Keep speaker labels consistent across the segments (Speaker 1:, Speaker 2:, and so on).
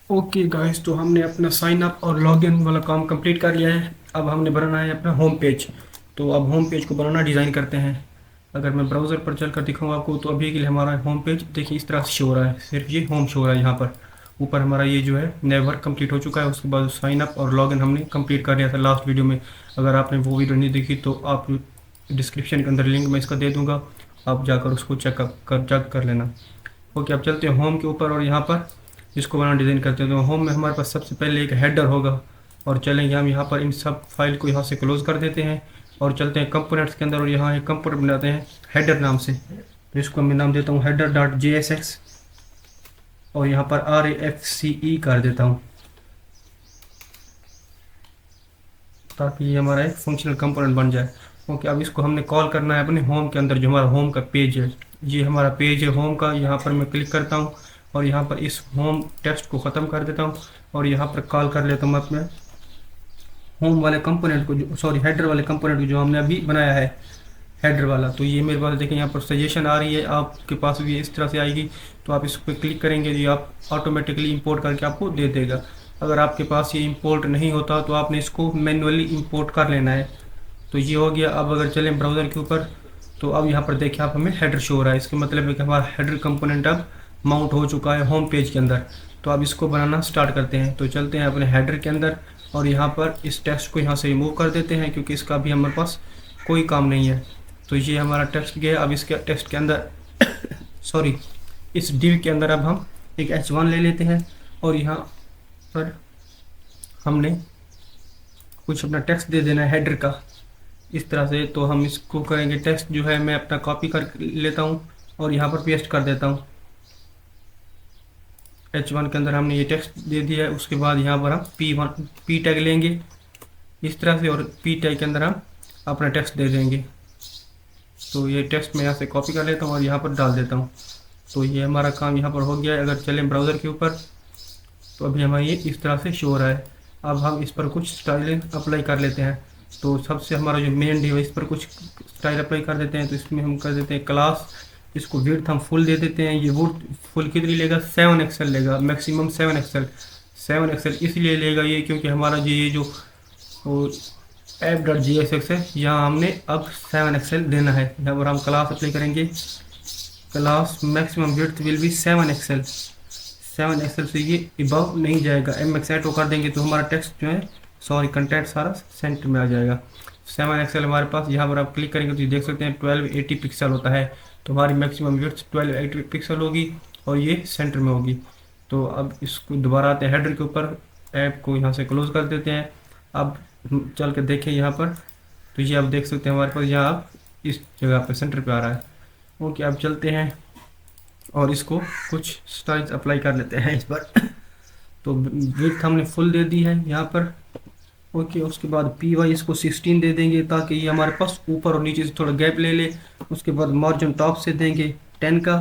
Speaker 1: Okay guys, तो हमने अपना साइन अप और लॉगिन वाला काम कंप्लीट कर लिया है। अब हमने बनाना है अपना होम पेज। तो अब होम पेज को बनाना डिज़ाइन करते हैं। अगर मैं ब्राउज़र पर चलकर दिखाऊँ आपको, तो अभी के लिए हमारा होम पेज देखिए इस तरह से शो हो रहा है। सिर्फ ये होम शो हो रहा है। यहाँ पर ऊपर हमारा ये जो है नया वर्क कंप्लीट हो चुका है। उसके बाद साइन अप और लॉगिन हमने कंप्लीट कर लिया था लास्ट वीडियो में। अगर आपने वो वीडियो नहीं देखी तो आप डिस्क्रिप्शन के अंदर लिंक मैं इसका दे दूँगा, आप जाकर उसको चेक कर लेना। ओके, अब चलते हैं होम के ऊपर और यहाँ पर इसको बनाना डिज़ाइन करते हैं। तो होम में हमारे पास सबसे पहले एक हेडर होगा और चलेंगे हम यहाँ पर इन सब फाइल को यहाँ से क्लोज कर देते हैं और चलते हैं कंपोनेंट्स के अंदर और यहाँ एक कंपोनेंट बनाते हैं हेडर नाम से। तो इसको मैं नाम देता हूँ हेडर डॉट JSX और यहाँ पर RAFCE कर देता हूँ, ताकि ये हमारा एक फंक्शनल कंपोनेंट बन जाए। ओके, अब इसको हमने कॉल करना है अपने होम के अंदर। जो हमारा होम का पेज है, ये हमारा पेज है होम का। यहाँ पर मैं क्लिक करता हूँ और यहाँ पर इस होम टेक्स्ट को ख़त्म कर देता हूँ और यहाँ पर कॉल कर लेता हूँ अपने होम वाले कंपोनेंट को, जो सॉरी हेडर वाले कंपोनेंट को जो हमने अभी बनाया है हेडर वाला। तो ये मेरे पास देखें यहाँ पर सजेशन आ रही है, आपके पास भी इस तरह से आएगी। तो आप इस पर क्लिक करेंगे, ये आप ऑटोमेटिकली इंपोर्ट करके आपको दे देगा। अगर आपके पास ये इंपोर्ट नहीं होता तो आपने इसको मैन्युअली इंपोर्ट कर लेना है। तो ये हो गया। अब अगर चलें ब्राउज़र के ऊपर, तो अब यहाँ पर देखिए आप हमें हेडर शो हो रहा है। इसका मतलब है कि हमारा हेडर कंपोनेंट अब माउंट हो चुका है होम पेज के अंदर। तो अब इसको बनाना स्टार्ट करते हैं। तो चलते हैं अपने हेडर के अंदर और यहाँ पर इस टेक्स्ट को यहाँ से रिमूव कर देते हैं, क्योंकि इसका अभी हमारे पास कोई काम नहीं है। तो ये हमारा टेक्स्ट गया। अब इसके टेक्स्ट के अंदर सॉरी, इस डिव के अंदर अब हम एक H1 ले लेते हैं और यहाँ पर हमने कुछ अपना टेक्स्ट दे देना है हेडर का इस तरह से। तो हम इसको करेंगे, टेक्स्ट जो है मैं अपना कॉपी कर लेता हूँ और यहाँ पर पेस्ट कर देता हूँ। H1 के अंदर हमने ये टेक्स्ट दे दिया है। उसके बाद यहाँ पर हम P टैग लेंगे इस तरह से और P टैग के अंदर हम अपना टेक्स्ट दे देंगे। तो ये टेक्स्ट मैं यहाँ से कॉपी कर लेता हूँ और यहाँ पर डाल देता हूँ। तो ये हमारा काम यहाँ पर हो गया है। अगर चलें ब्राउज़र के ऊपर, तो अभी हमारा ये इस तरह से शो हो रहा है। अब हम इस पर कुछ स्टाइल अप्लाई कर लेते हैं। तो सबसे हमारा जो मेन डिव है, इस पर कुछ स्टाइल अप्लाई कर देते हैं। तो इसमें हम कर देते हैं क्लास, इसको विड्थ हम फुल दे देते हैं। ये वुड फुल कितनी लेगा, 7 एक्सएल लेगा, मैक्सिमम 7 एक्सएल। 7 एक्सएल इसलिए लेगा ये क्योंकि हमारा जो ये जो ऐप डॉट JSX है, यहाँ हमने अब 7 एक्सएल देना है। यहाँ पर हम क्लास अप्लाई करेंगे, class maximum width will be 7 XL. 7 XL से ये इबव नहीं जाएगा। MX एटो कर देंगे तो हमारा टेक्स्ट जो है, सॉरी कंटेंट सारा सेंटर में आ जाएगा। 7 एक्सएल हमारे पास, यहाँ पर आप क्लिक करेंगे तो ये देख सकते हैं 1280 पिक्सल होता है। तो हमारी मैक्सिमम विड्थ 1280 पिक्सल होगी और ये सेंटर में होगी। तो अब इसको दोबारा आते हैं हेडर के ऊपर, ऐप को यहाँ से क्लोज कर देते हैं। अब चल के देखें यहाँ पर, तो ये आप देख सकते हैं हमारे पास यहाँ अब इस जगह पर सेंटर पे आ रहा है। ओके, अब चलते हैं और इसको कुछ स्टाइल्स अप्लाई कर लेते हैं इस पर। तो विड्थ हमने फुल दे दी है यहाँ पर। ओके, उसके बाद PY इसको 16 दे देंगे ताकि ये हमारे पास ऊपर और नीचे से थोड़ा गैप ले ले। उसके बाद मार्जिन टॉप से देंगे 10 का।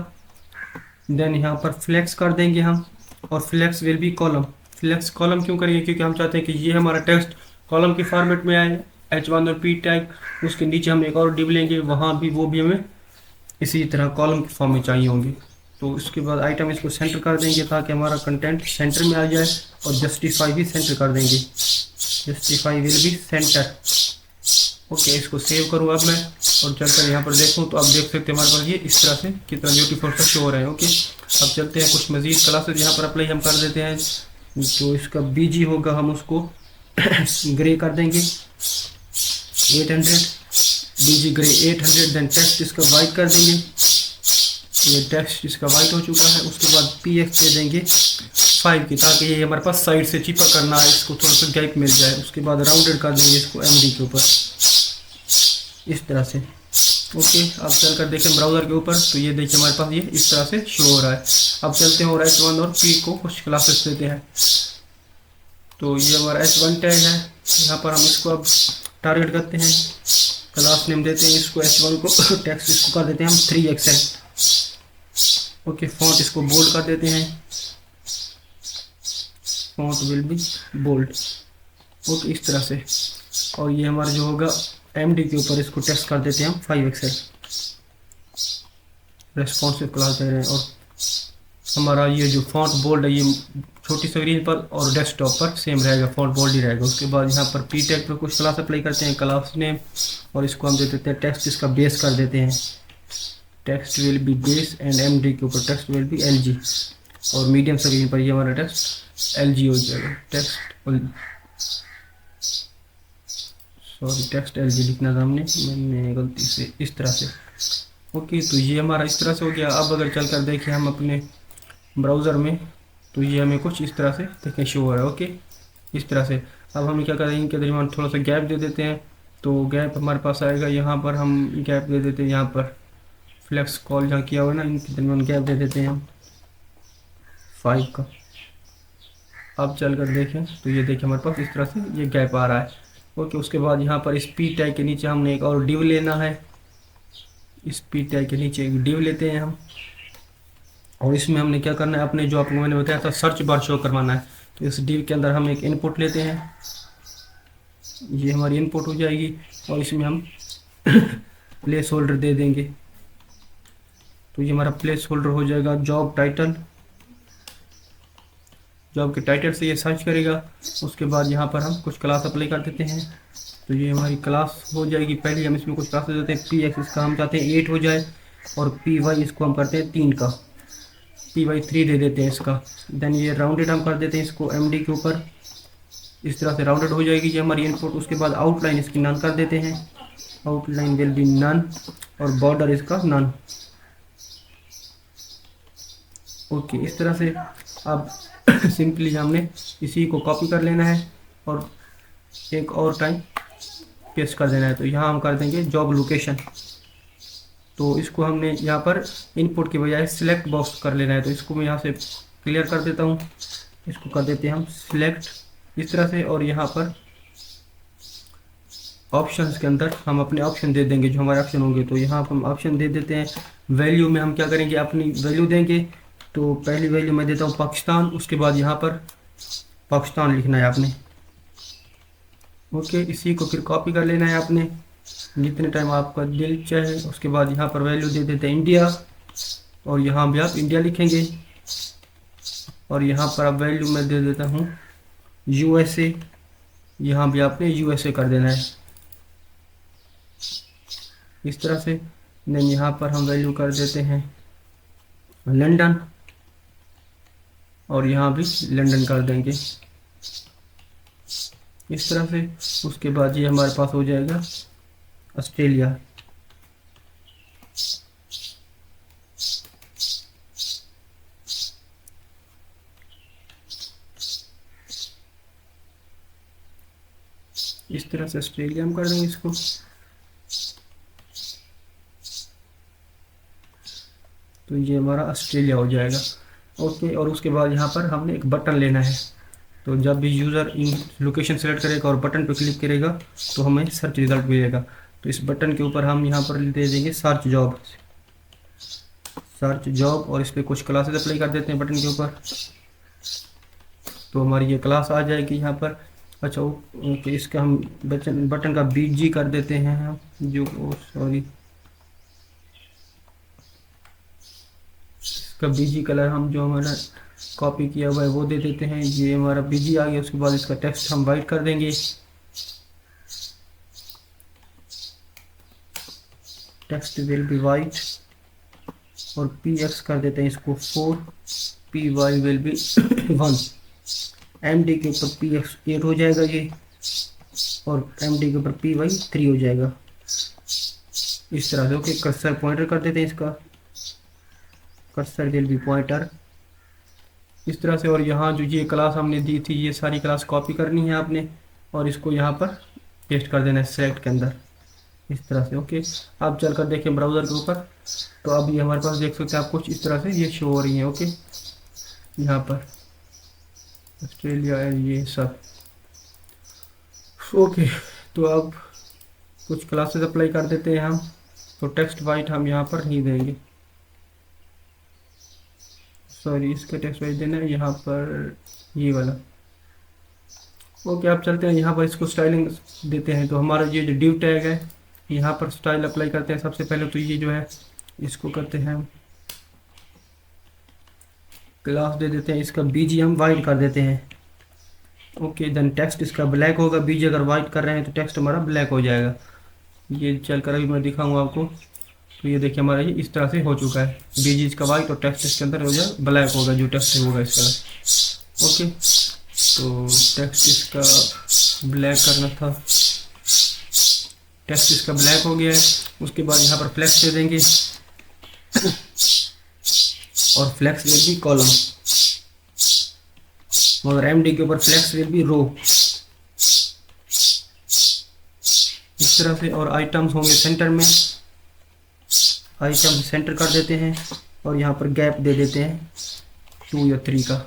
Speaker 1: देन यहाँ पर फ्लेक्स कर देंगे हम, और flex will be column. Flex column क्यों करेंगे, क्योंकि हम चाहते हैं कि ये हमारा टेक्स्ट कॉलम के फॉर्मेट में आए। H1 और P टैग, उसके नीचे हम एक और डिव लेंगे, वहाँ भी वो भी हमें इसी तरह कॉलम के फॉर्म में चाहिए होंगे। तो उसके बाद आइटम इसको सेंटर कर देंगे ताकि हमारा कंटेंट सेंटर में आ जाए, और जस्टिफाई भी सेंटर कर देंगे, justify will be centre. Okay, इसको सेव करूँ अब मैं और चलकर यहाँ पर देखूँ तो आप देख सकते हैं हमारे पास ये इस तरह से कितना ब्यूटीफुल सा शो हो रहा है। ओके, अब चलते हैं कुछ मजीद क्लासेस यहाँ पर अप्लाई हम कर देते हैं। जो इसका BG होगा हम उसको ग्रे कर देंगे 800, BG ग्रे 800। देन टेक्स्ट इसका वाइट कर देंगे, ये टेक्स्ट इसका वाइट हो चुका है। उसके बाद PX दे देंगे 5 की, ताकि ये हमारे पास साइड से चिपक करना है, इसको थोड़ा सा गैप मिल जाए। उसके बाद राउंडेड कर देंगे इसको MD के ऊपर इस तरह से। ओके, अब चलकर देखें ब्राउज़र के ऊपर, तो ये देखिए हमारे पास ये इस तरह से शो हो रहा है। अब चलते हैं और H1 और P को कुछ क्लासेस देते हैं। तो ये हमारा H1 टैग है, यहाँ पर हम इसको अब टारगेट करते हैं, क्लास नेम देते हैं इसको H1 को, टेक्स्ट इसको कर देते हैं हम 3XL। ओके, फॉन्ट इसको बोल्ड कर देते हैं, font will be bold. Okay, इस तरह से। और ये हमारा जो होगा MD के ऊपर, इसको टेक्स्ट कर देते हैं हम 5XL। रेस्पॉन्सिव क्लास दे रहे हैं और हमारा ये जो फॉन्ट बोल्ड है ये छोटी स्क्रीन पर और डेस्कटॉप पर सेम रहेगा, फॉन्ट बोल्ड ही रहेगा। उसके बाद यहाँ पर पी टैग पर कुछ क्लास अप्लाई करते हैं, क्लास नेम, और इसको हम दे देते हैं टेक्स्ट, इसका बेस कर देते हैं। Text will B base and MD के ऊपर टेक्स्ट विल बी एलजी, और मीडियम स्क्रीन पर ये हमारा टेक्स्ट एलजी हो जाएगा। टेक्स्ट एलजी लिखना था मैंने गलती से, इस तरह से। ओके, तो ये हमारा इस तरह से हो गया। अब अगर चलकर देखें हम अपने ब्राउज़र में, तो ये हमें कुछ इस तरह से देखें शो हो रहा है। ओके, इस तरह से। अब हम क्या करेंगे, इनके दरमियान थोड़ा सा गैप दे देते हैं, तो गैप हमारे पास आएगा। यहाँ पर हम गैप दे देते हैं, यहाँ पर फ्लेक्स कॉल जहाँ किया हुआ है ना, इनके दरमियान गैप दे देते हैं हम 5 का। अब चलकर देखें तो ये देखिए हमारे पास इस तरह से ये गैप आ रहा है। ओके, उसके बाद यहाँ पर इस पी टैग के नीचे हमने एक और डिव लेना है। इस पी टैग के नीचे एक डिव लेते हैं हम, और इसमें हमने क्या करना है, अपने जो आपको मैंने बताया था सर्च बार शो करवाना है। तो इस डिव के अंदर हम एक इनपुट लेते हैं, ये हमारी इनपुट हो जाएगी, और इसमें हम प्लेस होल्डर दे देंगे। तो ये हमारा प्लेस होल्डर हो जाएगा जॉब टाइटल। जॉब के टाइटल से ये सर्च करेगा। उसके बाद यहाँ पर हम कुछ क्लास अप्लाई कर देते हैं, तो ये हमारी क्लास हो जाएगी। पहले हम इसमें कुछ क्लास दे देते हैं। पी एक्स इसका हम चाहते हैं 8 हो जाए, और पी वाई इसको हम करते हैं 3 का, पी वाई 3 दे देते हैं इसका। देन ये राउंडेड हम कर देते हैं इसको एम डी के ऊपर, इस तरह से राउंडेड हो जाएगी ये हमारी इनपुट। उसके बाद आउटलाइन इसकी नन कर देते हैं, आउटलाइन विल बी नन, और बॉर्डर इसका नन। ओके, इस तरह से अब सिंपली हमने इसी को कॉपी कर लेना है और एक और टाइम पेस्ट कर देना है। तो यहाँ हम कर देंगे जॉब लोकेशन, तो इसको हमने यहाँ पर इनपुट की बजाय सिलेक्ट बॉक्स कर लेना है। तो इसको मैं यहाँ से क्लियर कर देता हूँ, इसको कर देते हैं हम सिलेक्ट इस तरह से, और यहाँ पर ऑप्शंस के अंदर हम अपने ऑप्शन दे देंगे जो हमारे ऑप्शन होंगे। तो यहाँ पर हम ऑप्शन दे देते हैं। वैल्यू में हम क्या करेंगे, अपनी वैल्यू देंगे। तो पहली वैल्यू मैं देता हूँ पाकिस्तान, उसके बाद यहाँ पर पाकिस्तान लिखना है आपने। ओके, इसी को फिर कॉपी कर लेना है आपने जितने टाइम आपका दिल चाहे। उसके बाद यहाँ पर वैल्यू दे देते हैं इंडिया, और यहाँ भी आप इंडिया लिखेंगे, और यहाँ पर अब वैल्यू मैं दे देता हूँ यूएसए, यहाँ भी आपने यूएसए कर देना है इस तरह से। देन यहाँ पर हम वैल्यू कर देते हैं लंदन, और यहाँ भी लंदन कर देंगे इस तरह से। उसके बाद ये हमारे पास हो जाएगा ऑस्ट्रेलिया। इस तरह से ऑस्ट्रेलिया हम कर देंगे इसको। तो ये हमारा ऑस्ट्रेलिया हो जाएगा। ओके, और उसके बाद यहाँ पर हमने एक बटन लेना है। तो जब भी यूज़र इन लोकेशन सेलेक्ट करेगा और बटन पर क्लिक करेगा तो हमें सर्च रिजल्ट मिलेगा। तो इस बटन के ऊपर हम यहाँ पर दे देंगे सर्च जॉब, सर्च जॉब, और इस पर कुछ क्लासेस अप्लाई कर देते हैं बटन के ऊपर। तो हमारी ये क्लास आ जाएगी यहाँ पर। अच्छा, ओके, इसका हम बटन का बीजी कर देते हैं हम, जो सॉरी इसका बीजी कलर हम जो हमारा कॉपी किया हुआ है वो दे देते हैं। ये हमारा बीजी आ गया। उसके बाद इसका टेक्स्ट हम वाइट कर देंगे, टेक्स्ट विल बी वाइट, और पी एक्स कर देते हैं इसको 4, P Y will be 1, M D के ऊपर पी एक्स 8 हो जाएगा ये, और एम डी के ऊपर पी वाई 3 हो जाएगा इस तरह से। ओके, कर्सर पॉइंटर कर देते हैं इसका, कर्सर विल बी पॉइंटर इस तरह से। और यहाँ जो ये क्लास हमने दी थी ये सारी क्लास कॉपी करनी है आपने, और इसको यहाँ पर पेस्ट कर देना है सेलेक्ट के अंदर इस तरह से। ओके, अब चलकर देखें ब्राउज़र के ऊपर, तो अब ये हमारे पास देख सकते हैं आप कुछ इस तरह से ये शो हो रही है। ओके, यहाँ पर ऑस्ट्रेलिया है ये सब। ओके, तो अब कुछ क्लासेस अप्लाई कर देते हैं हम। तो टेक्स्ट वाइट हम यहाँ पर नहीं देंगे, सॉरी इसका टेक्स्ट वाइज देना है यहाँ पर ये वाला। ओके, आप चलते हैं यहाँ पर इसको स्टाइलिंग देते हैं। तो हमारा ये जो डिव टैग है यहाँ पर स्टाइल अप्लाई करते हैं। सबसे पहले तो ये जो है इसको करते हैं क्लास दे देते हैं इसका बीजी, हम वाइट कर देते हैं। ओके, देन टेक्स्ट इसका ब्लैक होगा, बीजी अगर वाइट कर रहे हैं तो टेक्स्ट हमारा ब्लैक हो जाएगा। ये चल कर अभी मैं दिखाऊंगा आपको। तो ये देखिए हमारा ये इस तरह से हो चुका है, बीजी इसका वाइट और टेक्स्ट इसके अंदर हो जाए ब्लैक होगा, जो टेक्स्ट होगा इसका। ओके, तो टेक्स्ट इसका ब्लैक करना था, टेक्स्ट इसका ब्लैक हो गया है। उसके बाद यहाँ पर फ्लेक्स दे देंगे और फ्लेक्स विल बी कॉलम, मगर एमडी के ऊपर फ्लेक्स विल बी रो, इस तरह से। और आइटम्स होंगे सेंटर में, आइटम सेंटर कर देते हैं और यहाँ पर गैप दे देते हैं 2 या 3 का,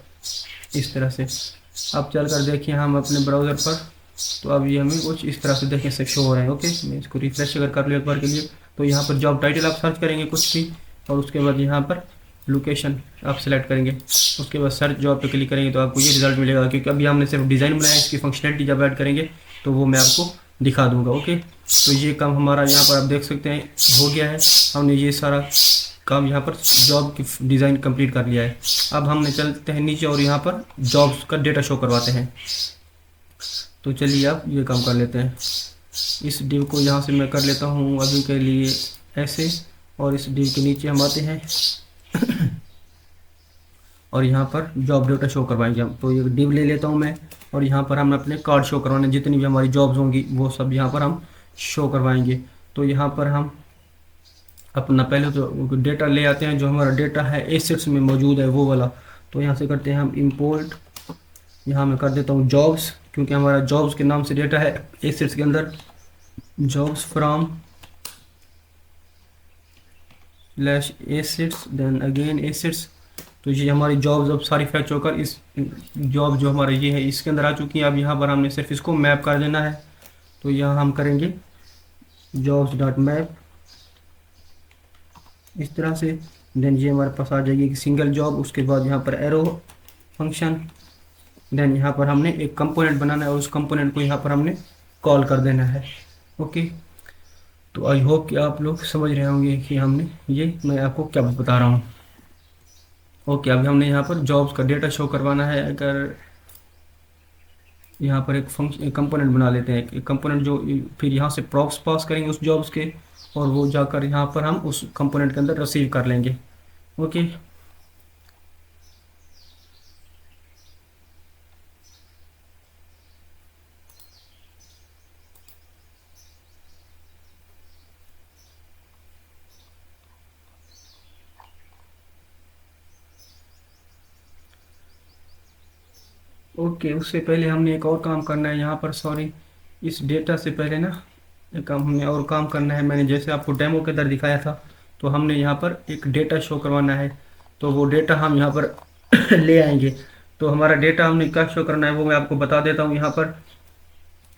Speaker 1: इस तरह से। अब चल कर देखिए हम अपने ब्राउज़र पर, तो अब ये हमें कुछ इस तरह से देखें से शो हो रहे हैं। ओके, मैं इसको रिफ्रेश अगर कर लूँ एक बार के लिए, तो यहाँ पर जॉब टाइटल आप सर्च करेंगे कुछ भी, और उसके बाद यहाँ पर लोकेशन आप सेलेक्ट करेंगे, उसके बाद सर्च जॉब पे क्लिक करेंगे तो आपको ये रिजल्ट मिलेगा। क्योंकि अभी हमने सिर्फ डिज़ाइन बनाया है, इसकी फंक्शनलिटी जब ऐड करेंगे तो वो मैं आपको दिखा दूंगा। ओके, तो ये काम हमारा यहाँ पर आप देख सकते हैं हो गया है, हमने ये सारा काम यहाँ पर जॉब की डिज़ाइन कंप्लीट कर लिया है। अब हमने चलते हैं नीचे और यहाँ पर जॉब्स का डेटा शो करवाते हैं। तो चलिए आप ये काम कर लेते हैं। इस डिव को यहाँ से मैं कर लेता हूँ अभी के लिए ऐसे, और इस डिव के नीचे हम आते हैं और यहाँ पर जॉब डेटा शो करवाएंगे हम। तो ये डिव ले लेता हूँ मैं, और यहाँ पर हम अपने कार्ड शो करवाने, जितनी भी हमारी जॉब्स होंगी वो सब यहाँ पर हम शो करवाएंगे। तो यहाँ पर हम अपना पहले तो डेटा ले आते हैं, जो हमारा डेटा है एसेट्स में मौजूद है वो वाला। तो यहाँ से करते हैं हम इंपोर्ट, यहाँ मैं कर देता हूँ जॉब्स, क्योंकि हमारा जॉब्स के नाम से डेटा है एसेट्स के अंदर। Jobs from slash assets, then again assets. तो ये हमारी जॉब्स अब सारी फैच होकर इस जॉब जो हमारा ये है इसके अंदर आ चुकी हैं। अब यहाँ पर हमने सिर्फ इसको मैप कर देना है। तो यहाँ हम करेंगे जॉब्स डॉट मैप इस तरह से। देन ये हमारे पास आ जाएगी एक सिंगल जॉब, उसके बाद यहाँ पर एरो फंक्शन, देन यहाँ पर हमने एक कंपोनेंट बनाना है और उस कंपोनेंट को यहाँ पर हमने कॉल कर देना है। ओके, तो आई होप कि आप लोग समझ रहे होंगे कि हमने ये मैं आपको क्या बता रहा हूँ। ओके, अभी हमने यहाँ पर जॉब्स का डेटा शो करवाना है। अगर यहाँ पर एक फंक्शन कंपोनेंट बना लेते हैं, एक कंपोनेंट जो फिर यहाँ से प्रॉप्स पास करेंगे उस जॉब्स के, और वो जाकर यहाँ पर हम उस कंपोनेंट के अंदर रिसीव कर लेंगे। ओके, ओके, उससे पहले हमने एक और काम करना है यहाँ पर, सॉरी, इस डेटा से पहले ना एक काम हमने और काम करना है। मैंने जैसे आपको डेमो के अंदर दिखाया था, तो हमने यहाँ पर एक डेटा शो करवाना है। तो वो डेटा हम यहाँ पर ले आएंगे। तो हमारा डेटा हमने क्या शो करना है वो मैं आपको बता देता हूँ यहाँ पर।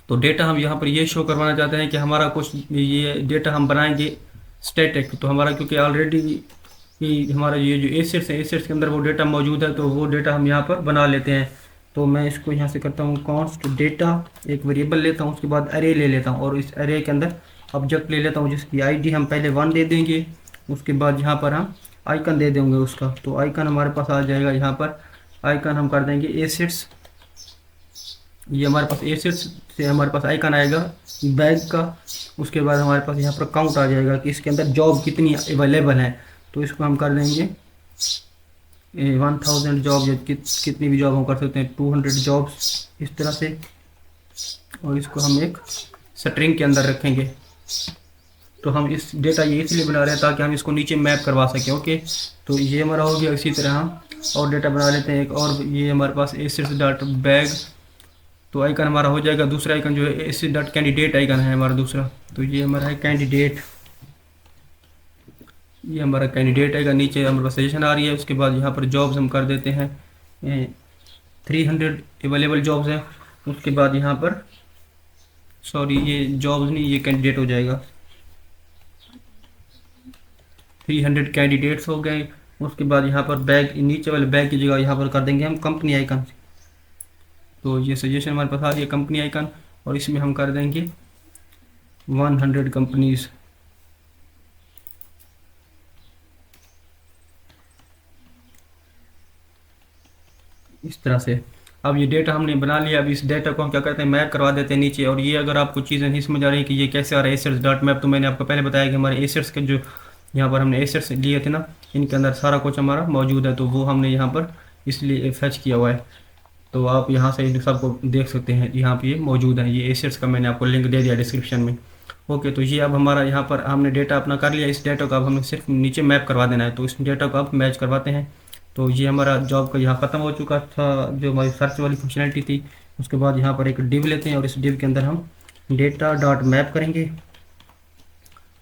Speaker 1: तो डेटा हम यहाँ पर ये शो करवाना चाहते हैं कि हमारा कुछ ये डेटा हम बनाएंगे स्टैटिक। तो हमारा क्योंकि ऑलरेडी हमारा ये जो एसेट्स है, एसेट्स के अंदर वो डेटा मौजूद है, तो वो डेटा हम यहाँ पर बना लेते हैं। तो मैं इसको यहाँ से करता हूँ कॉन्स्ट डेटा, एक वेरिएबल लेता हूँ, उसके बाद अरे ले लेता हूँ, और इस अरे के अंदर ऑब्जेक्ट ले लेता हूँ जिसकी आईडी हम पहले 1 दे देंगे। उसके बाद यहाँ पर हम आइकन दे देंगे उसका। तो आइकन हमारे पास आ जाएगा, यहाँ पर आइकन हम कर देंगे एसेट्स। ये हमारे पास एसेट्स से हमारे पास आइकन आएगा बैग का। उसके बाद हमारे पास यहाँ पर काउंट आ जाएगा कि इसके अंदर जॉब कितनी अवेलेबल है। तो इसको हम कर देंगे 1000 जॉब, या कितनी भी जॉब हम कर सकते हैं, 200 जॉब्स इस तरह से। और इसको हम एक स्ट्रिंग के अंदर रखेंगे। तो हम इस डेटा ये इसलिए बना रहे हैं ताकि हम इसको नीचे मैप करवा सकें। ओके, तो ये हमारा हो गया। इसी तरह हम और डेटा बना लेते हैं एक और, ये हमारे पास एसेट्स डॉट बैग। तो आइकन हमारा हो जाएगा, दूसरा आइकन जो है एसेट्स डॉट कैंडिडेट आइकन है हमारा दूसरा। तो ये हमारा है कैंडिडेट, ये हमारा कैंडिडेट आएगा। नीचे हमारे पास सजेशन आ रही है। उसके बाद यहाँ पर जॉब्स हम कर देते हैं 300 अवेलेबल जॉब्स हैं। उसके बाद यहाँ पर सॉरी ये जॉब्स नहीं, ये कैंडिडेट हो जाएगा, 300 कैंडिडेट्स हो गए। उसके बाद यहाँ पर बैग, नीचे वाले बैग की जगह यहाँ पर कर देंगे हम कंपनी आइकन। तो ये सजेशन हमारे पास आ रही है कंपनी आइकन, और इसमें हम कर देंगे 100 कंपनीज। इस तरह से। अब ये डेटा हमने बना लिया, अब इस डेटा को हम क्या करते हैं, मैप करवा देते हैं नीचे। और ये अगर आपको चीज़ें नहीं समझ आ रही कि ये कैसे आ रहा है एसेट्स डॉट मैप, तो मैंने आपको पहले बताया कि हमारे एसेट्स के जो यहाँ पर हमने एसेट्स लिए थे ना, इनके अंदर सारा कुछ हमारा मौजूद है, तो वो हमने यहाँ पर इसलिए फैच किया हुआ है। तो आप यहाँ से इन सबको देख सकते हैं, यहाँ पे ये मौजूद है। ये एसेट्स का मैंने आपको लिंक दे दिया डिस्क्रिप्शन में। ओके, तो ये अब हमारा यहाँ पर हमने डेटा अपना कर लिया। इस डेटा को अब हमें सिर्फ नीचे मैप करवा देना है, तो इस डेटा को अब मैच करवाते हैं। तो ये हमारा जॉब का यहाँ ख़त्म हो चुका था, जो हमारी सर्च वाली फंक्शनलिटी थी। उसके बाद यहाँ पर एक डिव लेते हैं और इस डिव के अंदर हम डेटा डॉट मैप करेंगे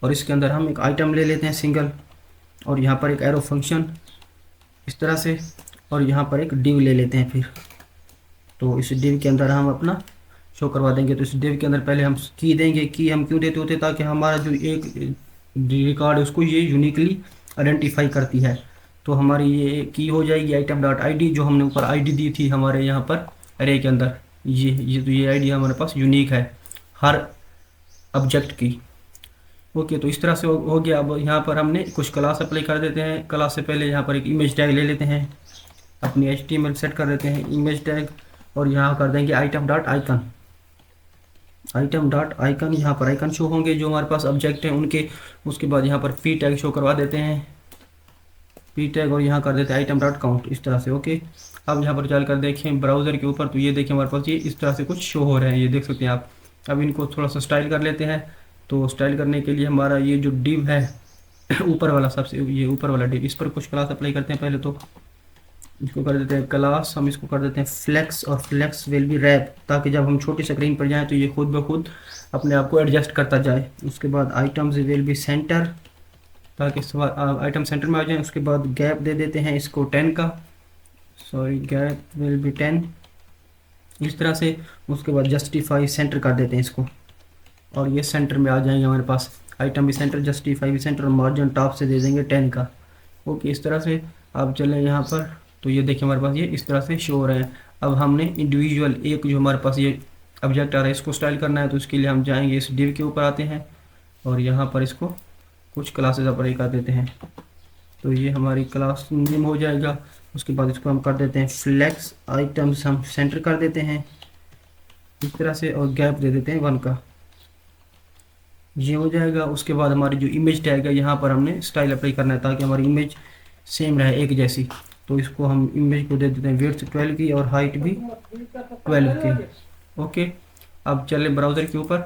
Speaker 1: और इसके अंदर हम एक आइटम ले लेते हैं सिंगल, और यहाँ पर एक एरो फंक्शन इस तरह से, और यहाँ पर एक डिव ले लेते हैं फिर। तो इस डिव के अंदर हम अपना शो करवा देंगे। तो इस डिव के अंदर पहले हम की देंगे। की हम क्यों देते होते, ताकि हमारा जो एक रिकॉर्ड है उसको ये यूनिकली आइडेंटिफाई करती है। तो हमारी ये की हो जाएगी आइटम डॉट आई, जो हमने ऊपर आईडी दी थी हमारे यहाँ पर अरे के अंदर। ये आईडी हमारे पास यूनिक है हर ऑब्जेक्ट की। ओके, तो इस तरह से हो गया। अब यहाँ पर हमने कुछ क्लास अप्लाई कर देते हैं। क्लास से पहले यहाँ पर एक इमेज टैग ले लेते हैं, अपनी HTML सेट कर देते हैं इमेज टैग, और यहाँ कर देंगे item dot icon. Item dot icon, यहाँ पर आइकन शो होंगे जो हमारे पास ऑब्जेक्ट हैं उनके। उसके बाद यहाँ पर पी टैग शो करवा देते हैं, पी टैग, और यहाँ कर देते हैं आइटम डॉट काउंट इस तरह से। ओके, अब यहाँ पर चलकर देखें ब्राउज़र के ऊपर, तो ये देखें हमारे पास ये इस तरह से कुछ शो हो रहे हैं, ये देख सकते हैं आप। अब इनको थोड़ा सा स्टाइल कर लेते हैं। तो स्टाइल करने के लिए हमारा ये जो डिव है ऊपर वाला, सबसे ये ऊपर वाला डिव, इस पर कुछ क्लास अप्लाई करते हैं। पहले तो इसको कर देते हैं क्लास, हम इसको कर देते हैं फ्लेक्स, और फ्लेक्स विल बी रैप, ताकि जब हम छोटी स्क्रीन पर जाएं तो ये खुद ब खुद अपने आप को एडजस्ट करता जाए। उसके बाद आइटम्स विल बी सेंटर, ताकि आइटम सेंटर में आ जाए। उसके बाद गैप दे देते हैं इसको 10 का, सॉरी गैप विल बी 10 इस तरह से। उसके बाद जस्टिफाई सेंटर कर देते हैं इसको, और ये सेंटर में आ जाएंगे हमारे पास। आइटम भी सेंटर, जस्टिफाई भी सेंटर, और मार्जिन टॉप से दे देंगे 10 का। ओके, इस तरह से आप चलें यहाँ पर, तो ये देखिए हमारे पास ये इस तरह से शो हो रहे हैं। अब हमने इंडिविजुअल एक जो हमारे पास ये ऑब्जेक्ट आ रहा है इसको स्टाइल करना है, तो इसके लिए हम जाएंगे इस डिव के ऊपर आते हैं, और यहाँ पर इसको कुछ क्लासेस अप्लाई कर देते हैं। तो ये हमारी क्लास नेम हो जाएगा। उसके बाद इसको हम कर देते हैं फ्लेक्स, आइटम्स हम सेंटर कर देते हैं इस तरह से, और गैप दे देते हैं 1 का, ये हो जाएगा। उसके बाद हमारी जो इमेज टैग है यहाँ पर हमने स्टाइल अप्लाई करना है, ताकि हमारी इमेज सेम रहे, एक जैसी। तो इसको हम इमेज को दे देते हैं विड्थ 12 की और हाइट भी 12 की। ओके, अब चले ब्राउज़र के ऊपर,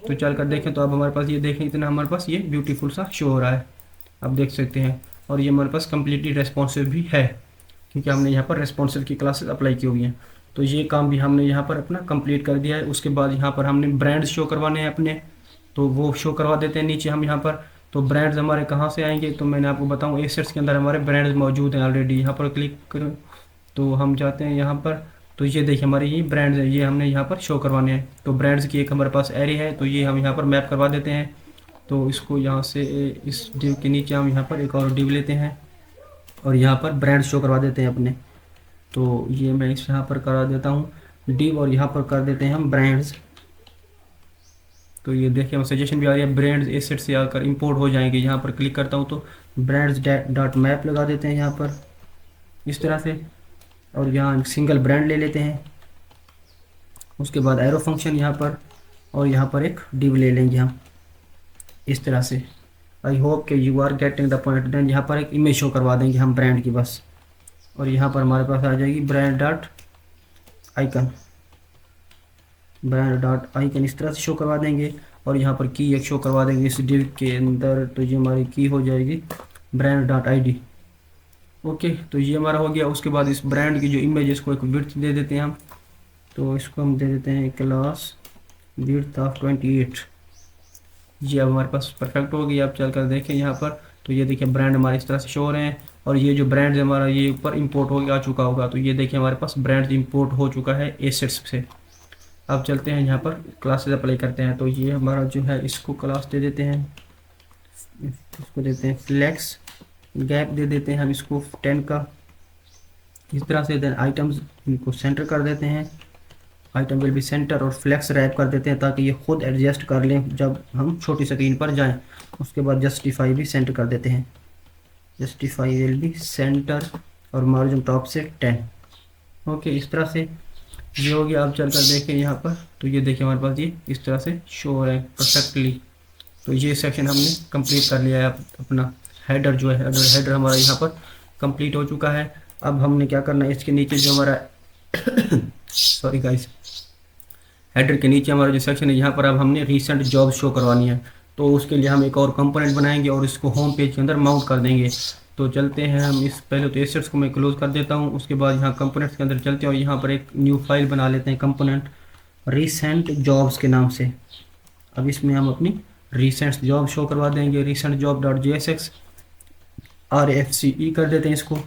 Speaker 1: तो चल कर देखें तो अब हमारे पास ये देखें इतना हमारे पास ये ब्यूटीफुल सा शो हो रहा है, अब देख सकते हैं। और ये हमारे पास कम्प्लीटली रेस्पॉन्सिव भी है, क्योंकि हमने यहाँ पर रेस्पॉन्सिव की क्लासेस अप्लाई की हुई हैं। तो ये काम भी हमने यहाँ पर अपना कंप्लीट कर दिया है। उसके बाद यहाँ पर हमने ब्रांड्स शो करवाने हैं अपने, तो वो शो करवा देते हैं नीचे हम यहाँ पर। तो ब्रांड्स हमारे कहाँ से आएंगे, तो मैंने आपको बताऊँ एसेट्स के अंदर हमारे ब्रांड्स मौजूद हैं ऑलरेडी। यहाँ पर क्लिक करो तो हम जाते हैं यहाँ पर, तो ये देखिए हमारे ये ब्रांड्स है, ये हमने यहाँ पर शो करवाने हैं। तो ब्रांड्स की एक हमारे पास एरे है, तो ये हम यहाँ पर मैप करवा देते हैं। तो इसको यहाँ से इस डिव के नीचे हम यहाँ पर एक और डिव लेते हैं, और यहाँ पर ब्रांड शो करवा देते हैं अपने। तो ये मैं इस यहाँ पर करा देता हूँ डिव, और यहाँ पर कर देते हैं हम ब्रांड्स। तो ये देखिए हम सजेशन भी आ रही है, ब्रांड्स एसेट से आकर इंपोर्ट हो जाएंगे। यहाँ पर क्लिक करता हूँ तो ब्रांड्स डॉट मैप लगा देते हैं यहाँ पर इस तरह से, और यहाँ सिंगल ब्रांड ले लेते हैं। उसके बाद एरो फंक्शन यहाँ पर, और यहाँ पर एक डिव ले लेंगे हम इस तरह से। आई होप कि you are getting the point. Then यहाँ पर एक इमेज शो करवा देंगे हम ब्रांड की बस, और यहाँ पर हमारे पास आ जाएगी brand dot icon, brand dot icon इस तरह से शो करवा देंगे। और यहाँ पर की एक शो करवा देंगे इस डिव के अंदर, तो ये हमारी की हो जाएगी ब्रांड डॉट ID। ओके, तो ये हमारा हो गया। उसके बाद इस ब्रांड की जो इमेज है इसको एक विड्थ दे देते हैं हम, तो इसको हम दे देते हैं क्लास विड्थ ऑफ 28। ये अब हमारे पास परफेक्ट हो गई। आप चलकर देखें यहाँ पर, तो ये देखिए ब्रांड हमारे इस तरह से शो हो रहे हैं, और ये जो ब्रांड हमारा ये ऊपर इंपोर्ट हो गया आ चुका होगा। तो ये देखिए हमारे पास ब्रांड इंपोर्ट हो चुका है एसेट्स से। अब चलते हैं यहाँ पर क्लासेस अप्लाई करते हैं। तो ये हमारा जो है इसको क्लास दे देते हैं, इसको देते हैं फ्लेक्स, गैप दे देते हैं हम इसको 10 का इस तरह से। देन आइटम्स इनको सेंटर कर देते हैं, आइटम विल बी सेंटर, और फ्लेक्स रैप कर देते हैं ताकि ये खुद एडजस्ट कर लें जब हम छोटी स्क्रीन पर जाएं। उसके बाद जस्टिफाई भी सेंटर कर देते हैं, जस्टिफाई विल बी सेंटर, और मार्जिन टॉप से 10 ओके, इस तरह से ये हो गया। आप चलकर देखें यहाँ पर, तो ये देखिए हमारे पास ये इस तरह से शो हो रहा है परफेक्टली। तो ये सेक्शन हमने कंप्लीट कर लिया है। अपना हेडर जो है, हेडर हमारा यहाँ पर कंप्लीट हो चुका है। अब हमने क्या करना है, इसके नीचे जो हमारा सॉरी गाइस, हेडर के नीचे हमारा जो सेक्शन है, यहाँ पर अब हमने रीसेंट जॉब शो करवानी है। तो उसके लिए हम एक और कंपोनेंट बनाएंगे और इसको होम पेज के अंदर माउंट कर देंगे। तो चलते हैं हम इस, पहले तो एसेट्स को मैं क्लोज कर देता हूँ, उसके बाद यहाँ कंपोनेंट्स के अंदर चलते हैं और यहाँ पर एक न्यू फाइल बना लेते हैं, कंपोनेंट रिसेंट जॉब्स के नाम से। अब इसमें हम अपनी रिसेंट जॉब शो करवा देंगे, recent job dot JSX RFCE कर देते हैं इसको,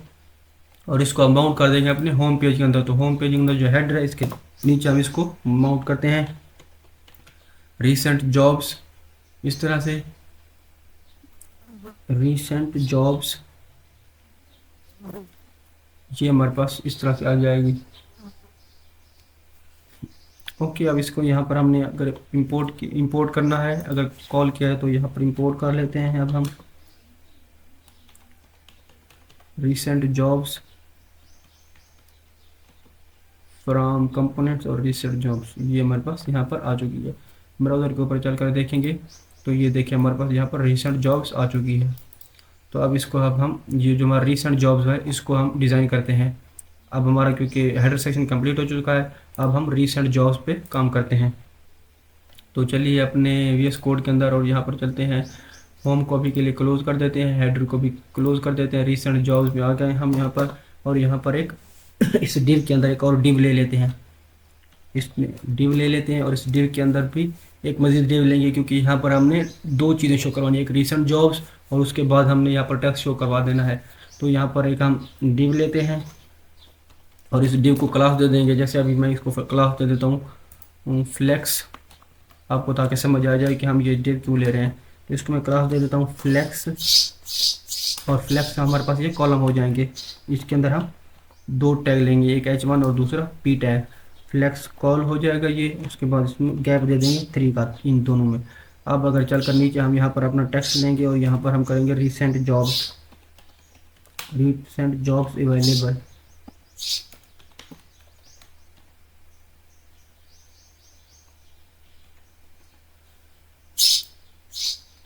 Speaker 1: और इसको हम माउंट कर देंगे अपने होम पेज के अंदर। तो होम पेज के अंदर जो हेडर है, इसके नीचे हम इसको माउंट करते हैं रिसेंट जॉब्स, इस तरह से रिसेंट जॉब्स, ये हमारे पास इस तरह से आ जाएगी। ओके, अब इसको यहाँ पर हमने अगर इंपोर्ट करना है, अगर कॉल किया है तो यहाँ पर इंपोर्ट कर लेते हैं। अब हम रिसेंट जॉब्स फ्रॉम कंपोनेंट्स और रिसेंट जॉब्स, ये हमारे पास यहाँ पर आ चुकी है। ब्राउज़र के ऊपर चलकर देखेंगे तो ये देखिए हमारे पास यहाँ पर रिसेंट जॉब्स आ चुकी है। तो अब इसको अब हम, ये जो हमारा रिसेंट जॉब्स है, इसको हम डिज़ाइन करते हैं। अब हमारा क्योंकि हेडर सेक्शन कंप्लीट हो चुका है, अब हम रिसेंट जॉब्स पे काम करते हैं। तो चलिए अपने VS कोड के अंदर और यहाँ पर चलते हैं। होम कॉपी के लिए क्लोज कर देते हैं, हेडर को भी क्लोज कर देते हैं। रिसेंट जॉब्स में आ गए हम यहाँ पर, और यहाँ पर एक इस डिव के अंदर एक और डिव ले लेते हैं। इसमें डिव ले लेते हैं और इस डिव के अंदर भी एक मजीद डिव लेंगे, क्योंकि यहाँ पर हमने दो चीज़ें शो करवानी है, एक रिसेंट जॉब्स और उसके बाद हमने यहाँ पर टेक्स्ट शो करवा देना है। तो यहाँ पर एक हम डिव लेते हैं और इस डिव को क्लास दे देंगे। जैसे अभी मैं इसको क्लास दे देता हूँ फ्लेक्स, आपको ताकि समझ आ जाए कि हम ये डिव क्यों ले रहे हैं। तो इसको मैं क्लास दे देता हूँ फ्लेक्स, और फ्लेक्स हमारे पास ये कॉलम हो जाएंगे। इसके अंदर हम दो टैग लेंगे, एक H1 और दूसरा P टैग। फ्लेक्स कॉल हो जाएगा ये, उसके बाद इसमें गैप दे देंगे 3 का इन दोनों में। अब अगर चलकर नीचे हम यहाँ पर अपना टेक्स्ट लेंगे और यहाँ पर हम करेंगे रिसेंट जॉब्स अवेलेबल।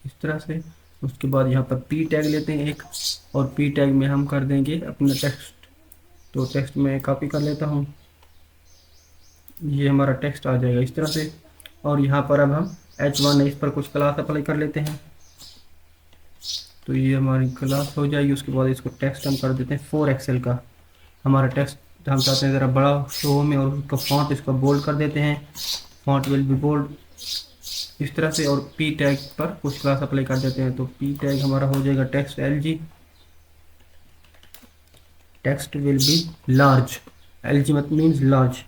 Speaker 1: इस तरह से। उसके बाद यहाँ पर P टैग लेते हैं एक, और P टैग में हम कर देंगे अपना टेक्स्ट। तो टेक्स्ट में कॉपी कर लेता हूँ, ये हमारा टेक्स्ट आ जाएगा इस तरह से। और यहाँ पर अब हम H1 है, इस पर कुछ क्लास अप्लाई कर लेते हैं, तो ये हमारी क्लास हो जाएगी। उसके बाद इसको टेक्स्ट हम कर देते हैं 4 एक्सेल का। हमारा टेक्स्ट हम चाहते हैं ज़रा बड़ा शो में, और उसका फॉन्ट इसका बोल्ड कर देते हैं, फॉन्ट विल बी बोल्ड इस तरह से। और P टैग पर कुछ क्लास अप्लाई कर देते हैं, तो P टैग हमारा हो जाएगा text LG, text will be large, LG मत means large,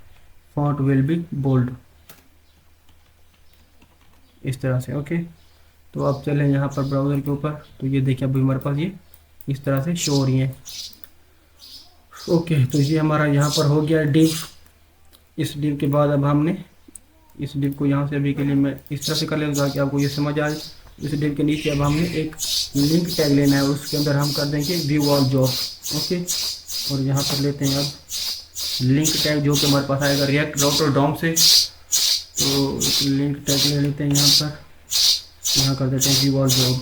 Speaker 1: font will be bold, इस तरह से। ओके, तो अब चलें यहाँ पर ब्राउज़र के ऊपर, तो ये देखिए अभी हमारे पास ये इस तरह से शो हो रही है। ओके, तो ये हमारा यहाँ पर हो गया डिव। इस डिव के बाद अब हमने इस डिव को यहाँ से अभी के लिए मैं इस तरह से कर लेंगे ताकि आपको ये समझ आए। इस डिव के नीचे अब हमने एक लिंक टैग लेना है, उसके अंदर हम कर देंगे व्यू ऑल जॉब। ओके, और यहाँ पर लेते हैं अब लिंक टैग, जो कि हमारे पास आएगा रिएक्ट राउटर डॉम से। तो एक लिंक टैग ले लेते हैं यहाँ पर, यहाँ कर देते हैं view all job,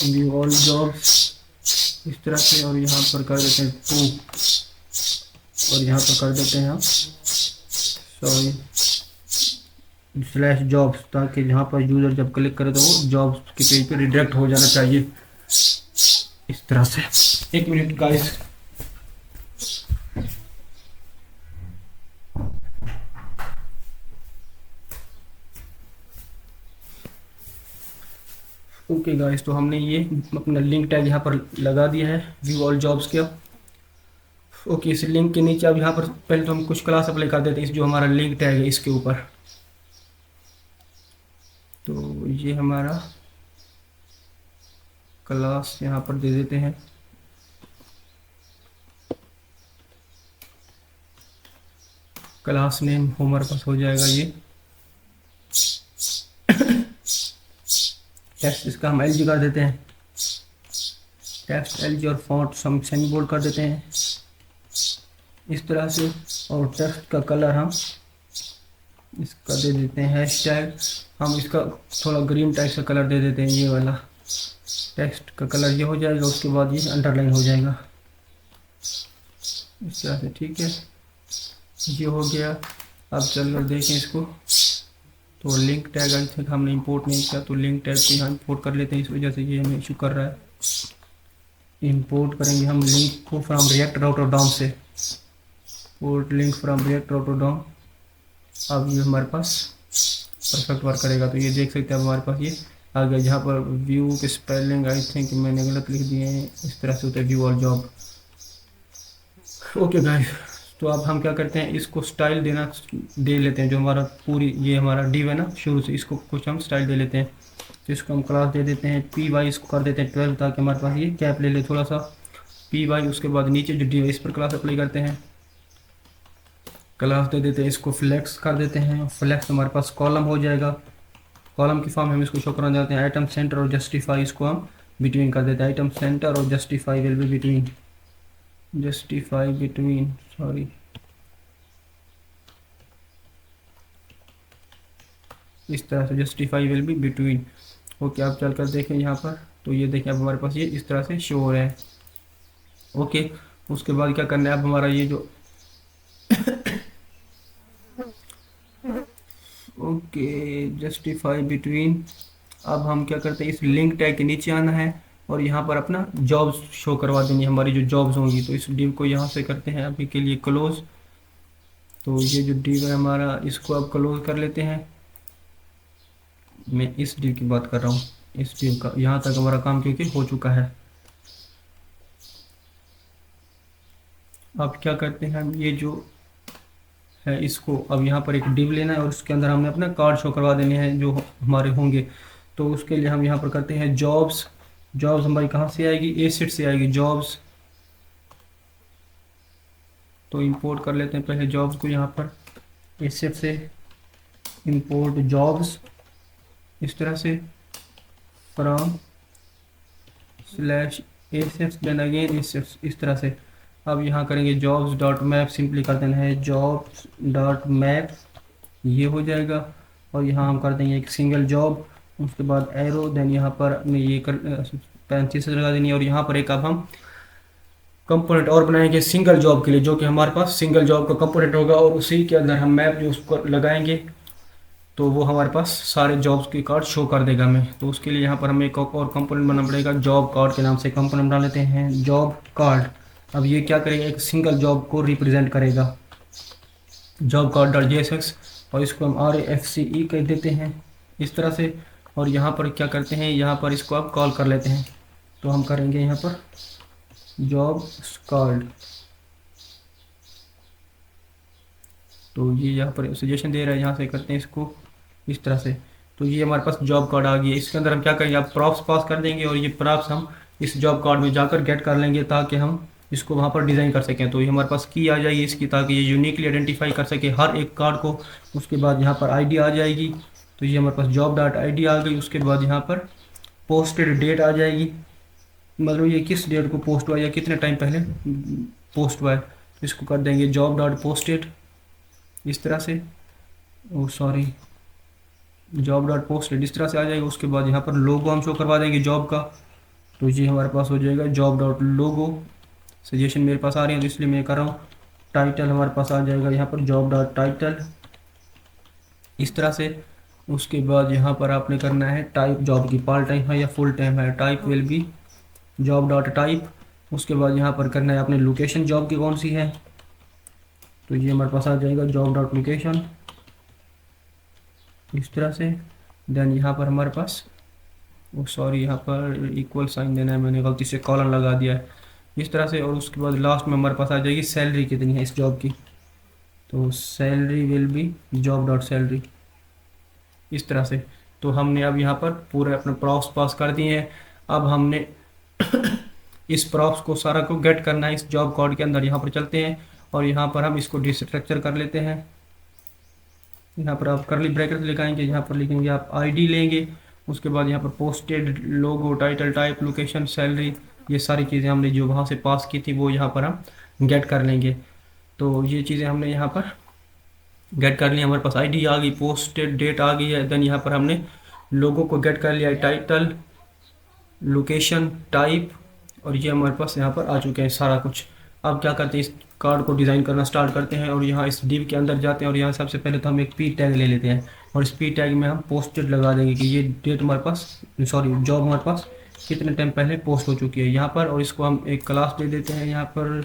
Speaker 1: view all jobs इस तरह से। और यहाँ पर कर देते हैं 2, और यहाँ पर कर देते हैं हम सॉरी /jobs, ताकि यहाँ पर यूज़र जब क्लिक करे तो वो जॉब्स के पेज पे रिडायरेक्ट हो जाना चाहिए इस तरह से। एक मिनट गाइस। ओके गाइस, तो हमने ये अपना लिंक टैग यहाँ पर लगा दिया है व्यू ऑल जॉब्स के। ओके, इस लिंक के नीचे अब यहाँ पर पहले तो हम कुछ क्लास अप्लाई कर देते हैं इस जो हमारा लिंक टैग है इसके ऊपर। तो ये हमारा क्लास यहाँ पर दे देते हैं, क्लास नेम हमारे पास हो जाएगा ये टेक्स्ट, इसका हम LG कर देते हैं, टेक्स्ट एलजी और फॉन्ट हम सेमी बोल्ड कर देते हैं इस तरह से। और टेक्स्ट का कलर हम इसका दे देते हैं हैश टैग, हम इसका थोड़ा ग्रीन टाइप का कलर दे देते हैं, ये वाला टेक्स्ट का कलर ये हो जाएगा। उसके बाद ये अंडरलाइन हो जाएगा इस तरह से, ठीक है, ये हो गया। अब चलो देखें इसको। तो लिंक टैग आई थिंक हमने इंपोर्ट नहीं किया, तो लिंक टैग को यहाँ इंपोर्ट कर लेते हैं, इस वजह से ये हमें इशू कर रहा है। इंपोर्ट करेंगे हम लिंक को फ्रॉम रिएक्ट राउटर डाउन से, port link from react router down. अब ये हमारे पास परफेक्ट वर्क करेगा। तो ये देख सकते हैं हमारे पास ये आ गया। जहाँ पर व्यू के स्पेलिंग आई थिंक मैंने गलत लिख दिए हैं, इस तरह से होता है व्यू और जॉब। ओके गाइस, तो अब हम क्या करते हैं, इसको स्टाइल दे लेते हैं। जो हमारा पूरी ये हमारा डिव है ना शुरू से, इसको कुछ हम स्टाइल दे लेते हैं। तो इसको हम क्लास दे देते हैं पी वाई, इसको कर देते हैं 12 ताकि हमारे पास ये कैप ले ले थोड़ा सा पी वाई। उसके बाद नीचे जो डिव है इस पर क्लास अप्लाई करते हैं, क्लास दे देते हैं, इसको फ्लैक्स कर देते हैं। फ्लैक्स हमारे पास कॉलम हो जाएगा, कॉलम की फॉर्म हम इसको शो करना चाहते हैं। आइटम सेंटर और जस्टिफाई इसको हम बिटवीन कर देते हैं। आइटम सेंटर और justify will be between, justify between, sorry इस तरह से justify will be between. Okay, आप चल कर देखें यहाँ पर, तो ये देखें अब हमारे पास ये इस तरह से शो हो रहा है। ओके, उसके बाद क्या करना है, अब हमारा ये जो ओके जस्टिफाई बिटवीन, अब हम क्या करते हैं, इस लिंक टैग के नीचे आना है और यहाँ पर अपना जॉब्स शो करवा देंगे, हमारी जो जॉब्स होंगी। तो इस डिव को यहाँ से करते हैं अभी के लिए क्लोज। तो ये जो डिव है हमारा, इसको अब क्लोज कर लेते हैं। मैं इस डिव की बात कर रहा हूँ, इस डिव का यहाँ तक हमारा काम क्योंकि हो चुका है। अब क्या करते हैं हम, ये जो है इसको अब यहाँ पर एक डिव लेना है और उसके अंदर हमने अपना कार्ड शो करवा देने हैं जो हमारे होंगे। तो उसके लिए हम यहाँ पर करते हैं जॉब्स। जॉब्स हमारी कहाँ से आएगी, ए सेट से आएगी जॉब्स। तो इंपोर्ट कर लेते हैं पहले जॉब्स को, यहाँ पर ए सेट से इंपोर्ट जॉब्स इस तरह से from slash asset then again इस तरह से। अब यहाँ करेंगे जॉब्स डॉट मैप, सिंपली कर देना है जॉब्स डॉट मैप, ये हो जाएगा। और यहाँ हम कर देंगे एक सिंगल जॉब, उसके बाद एरो, देन यहाँ पर अपने ये कर 35 से लगा देनी है। और यहाँ पर एक अब हम कंपोनेंट और बनाएंगे सिंगल जॉब के लिए, जो कि हमारे पास सिंगल जॉब का कंपोनेंट होगा और उसी के अंदर हम मैप जो उसको लगाएंगे तो वो हमारे पास सारे जॉब्स के कार्ड शो कर देगा हमें। तो उसके लिए यहाँ पर हमें एक और कंपोनेंट बनाना पड़ेगा, जॉब कार्ड के नाम से कंपोनेंट बना लेते हैं, जॉब कार्ड। अब ये क्या करेगा, एक सिंगल जॉब को रिप्रेजेंट करेगा, जॉब कार्ड डॉट JSX, और इसको हम RAFCE कह देते हैं इस तरह से। और यहाँ पर क्या करते हैं, यहाँ पर इसको आप कॉल कर लेते हैं। तो हम करेंगे यहाँ पर जॉब कार्ड। तो ये यहाँ पर सजेशन दे रहा है, यहाँ से करते हैं इसको इस तरह से। तो ये हमारे पास जॉब कार्ड आ गया। इसके अंदर हम क्या करेंगे, आप प्रॉप्स पास कर देंगे और ये प्रॉप्स हम इस जॉब कार्ड में जाकर गेट कर लेंगे ताकि हम इसको वहाँ पर डिज़ाइन कर सकें। तो ये हमारे पास की आ जाएगी इसकी, ताकि ये यूनिकली आइडेंटिफाई कर सके हर एक कार्ड को। उसके बाद यहाँ पर ID आ जाएगी। तो ये हमारे पास जॉब डॉट ID आ गई। उसके बाद यहाँ पर पोस्टेड डेट आ जाएगी, मतलब ये किस डेट को पोस्ट हुआ या कितने टाइम पहले पोस्ट हुआ है। तो इसको कर देंगे जॉब डॉट पोस्टेड इस तरह से, ओ सॉरी जॉब डॉट पोस्टेड इस तरह से आ जाएगा। उसके बाद यहाँ पर लोगो हम शो करवा देंगे जॉब का। तो ये हमारे पास हो जाएगा जॉब डॉट लोगो। सजेशन मेरे पास आ रही है तो इसलिए मैं कर रहा हूँ। टाइटल हमारे पास आ जाएगा यहाँ पर जॉब डॉट टाइटल इस तरह से। उसके बाद यहाँ पर आपने करना है टाइप जॉब की, पार्ट टाइम है या फुल टाइम है, type will be job dot type. उसके बाद यहाँ पर करना है आपने लोकेशन जॉब की कौन सी है, तो ये हमारे पास आ जाएगा जॉब डॉट लोकेशन इस तरह से। देन यहाँ पर हमारे पास वो सॉरी यहाँ पर इक्वल साइन देना है, मैंने गलती से कॉलन लगा दिया है इस तरह से। और उसके बाद लास्ट में हमारे पास आ जाएगी सैलरी कितनी है इस जॉब की, तो salary will be job dot salary इस तरह से। तो हमने अब यहाँ पर पूरे अपने प्रॉप्स पास कर दिए हैं। अब हमने इस प्रॉप्स को सारा को गेट करना है इस जॉब कोड के अंदर। यहाँ पर चलते हैं और यहाँ पर हम इसको डिस्ट्रक्चर कर लेते हैं। यहाँ पर आप करली ब्रैकेट लगाएंगे, यहाँ पर लिखेंगे आप ID लेंगे। उसके बाद यहाँ पर पोस्टेड लोगो टाइटल टाइप लोकेशन सैलरी ये सारी चीज़ें हमने जो वहाँ से पास की थी वो यहाँ पर हम गेट कर लेंगे। तो ये चीज़ें हमने यहाँ पर गेट कर लिया, हमारे पास आईडी आ गई, पोस्टेड डेट आ गई है। देन यहाँ पर हमने लोगों को गेट कर लिया, टाइटल, लोकेशन, टाइप, और ये हमारे पास यहाँ पर आ चुके हैं सारा कुछ। अब क्या करते हैं, इस कार्ड को डिज़ाइन करना स्टार्ट करते हैं और यहाँ इस डिव के अंदर जाते हैं और यहाँ सबसे पहले तो हम एक पी टैग ले लेते हैं और इस पी टैग में हम पोस्टेड लगा देंगे कि ये डेट हमारे पास, सॉरी जॉब हमारे पास कितने टाइम पहले पोस्ट हो चुकी है यहाँ पर। और इसको हम एक क्लास दे देते हैं यहाँ पर,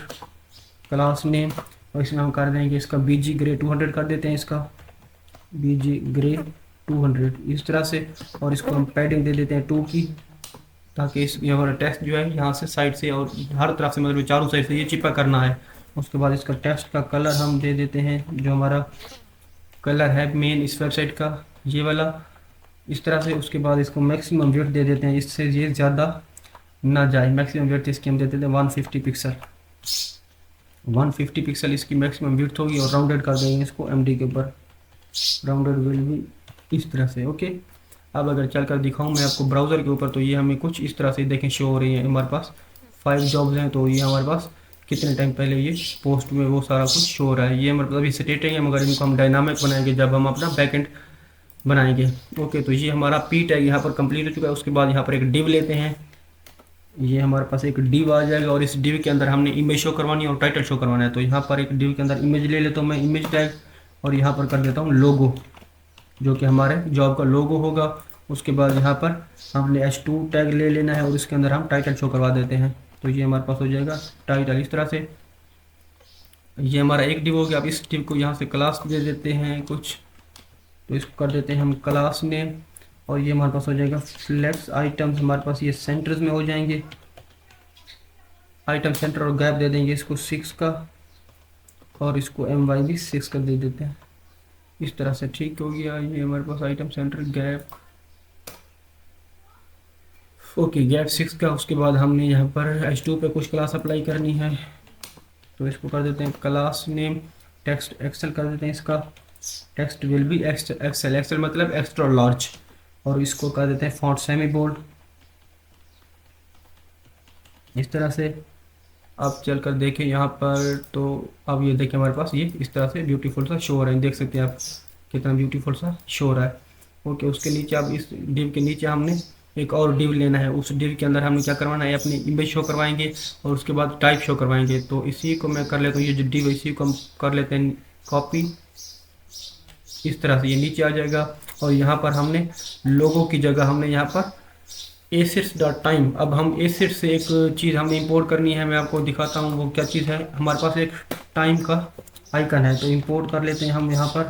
Speaker 1: क्लास नेम, और इसमें हम कर देंगे इसका बीजी ग्रे 200 कर देते हैं, इसका बीजी ग्रे 200 इस तरह से। और इसको हम पैडिंग दे देते हैं 2 की, ताकि इस ये हमारा टेक्स्ट जो है यहाँ से साइड से और हर तरफ से, मतलब चारों साइड से ये चिपका करना है। उसके बाद इसका टेक्स्ट का कलर हम दे देते हैं, जो हमारा कलर है मेन इस वेबसाइट का, ये वाला, इस तरह से। उसके बाद इसको मैक्सिमम वेट दे देते हैं, इससे ये ज़्यादा ना जाए। मैक्सिमम वेट इसकी हम दे देते हैं 150 पिक्सल, 150 पिक्सल इसकी मैक्सिमम विड्थ होगी। और राउंडेड कर देंगे इसको एमडी के ऊपर, राउंडेड विल भी इस तरह से। ओके, अब अगर चलकर दिखाऊं मैं आपको ब्राउज़र के ऊपर, तो ये हमें कुछ इस तरह से देखें शो हो रही है। हमारे पास 5 जॉब्स हैं, तो ये हमारे पास कितने टाइम पहले ये पोस्ट में वो सारा कुछ शो हो रहा है। ये मतलब अभी स्टेटिंग है, मगर इनको हम डायनामिक बनाएंगे जब हम अपना बैकएंड बनाएंगे। ओके, तो ये हमारा पी टैग यहाँ पर कंप्लीट हो चुका है। उसके बाद यहाँ पर एक डिव लेते हैं, ये हमारे पास एक डिव आ जाएगा और इस डिव के अंदर हमने इमेज शो करवानी है और टाइटल शो करवाना है। तो यहाँ पर एक डिव के अंदर इमेज ले लेता हूँ मैं, इमेज टैग, और यहाँ पर कर देता हूँ लोगो, जो कि हमारे जॉब का लोगो होगा। उसके बाद यहाँ पर हमने H2 टैग ले लेना है और इसके अंदर हम टाइटल शो करवा देते हैं। तो ये हमारे पास हो जाएगा टाइटल इस तरह से। ये हमारा एक डिव हो गया। अब इस डिव को यहाँ से क्लास दे देते हैं कुछ, तो इसको कर देते हैं हम क्लास नेम, और ये हमारे पास हो जाएगा फ्लेक्स आइटम्स, हमारे पास ये सेंटर्स में हो जाएंगे, आइटम सेंटर, और गैप दे देंगे इसको 6 का, और इसको MY भी 6 का दे देते हैं इस तरह से। ठीक हो गया, ये हमारे पास item centre gap, okay gap 6 का। उसके बाद हमने यहाँ पर H2 पे कुछ क्लास अप्लाई करनी है, तो इसको कर देते हैं क्लास नेम, टेक्स्ट एक्सेल कर देते हैं, इसका text will be XL, XL मतलब एक्स्ट्रा लार्ज, और इसको कर देते हैं फॉन्ट सेमी बोल्ड इस तरह से। अब चलकर देखें यहाँ पर, तो अब ये देखें हमारे पास ये इस तरह से ब्यूटीफुल सा शो हो रहा है, देख सकते हैं आप कितना ब्यूटीफुल सा शो हो रहा है। ओके, उसके नीचे अब इस डिव के नीचे हमने एक और डिव लेना है, उस डिव के अंदर हमने क्या करवाना है, अपनी इमेज शो करवाएंगे और उसके बाद टाइप शो करवाएंगे। तो इसी को मैं कर लेता हूँ, ये जो डिव है इसी को हम कर लेते हैं कॉपी, इस तरह से ये नीचे आ जाएगा। और यहाँ पर हमने लोगों की जगह हमने यहाँ पर assets.time, अब हम assets से एक चीज़ हमें इंपोर्ट करनी है, मैं आपको दिखाता हूँ वो क्या चीज़ है। हमारे पास एक टाइम का आइकन है, तो इंपोर्ट कर लेते हैं हम यहाँ पर।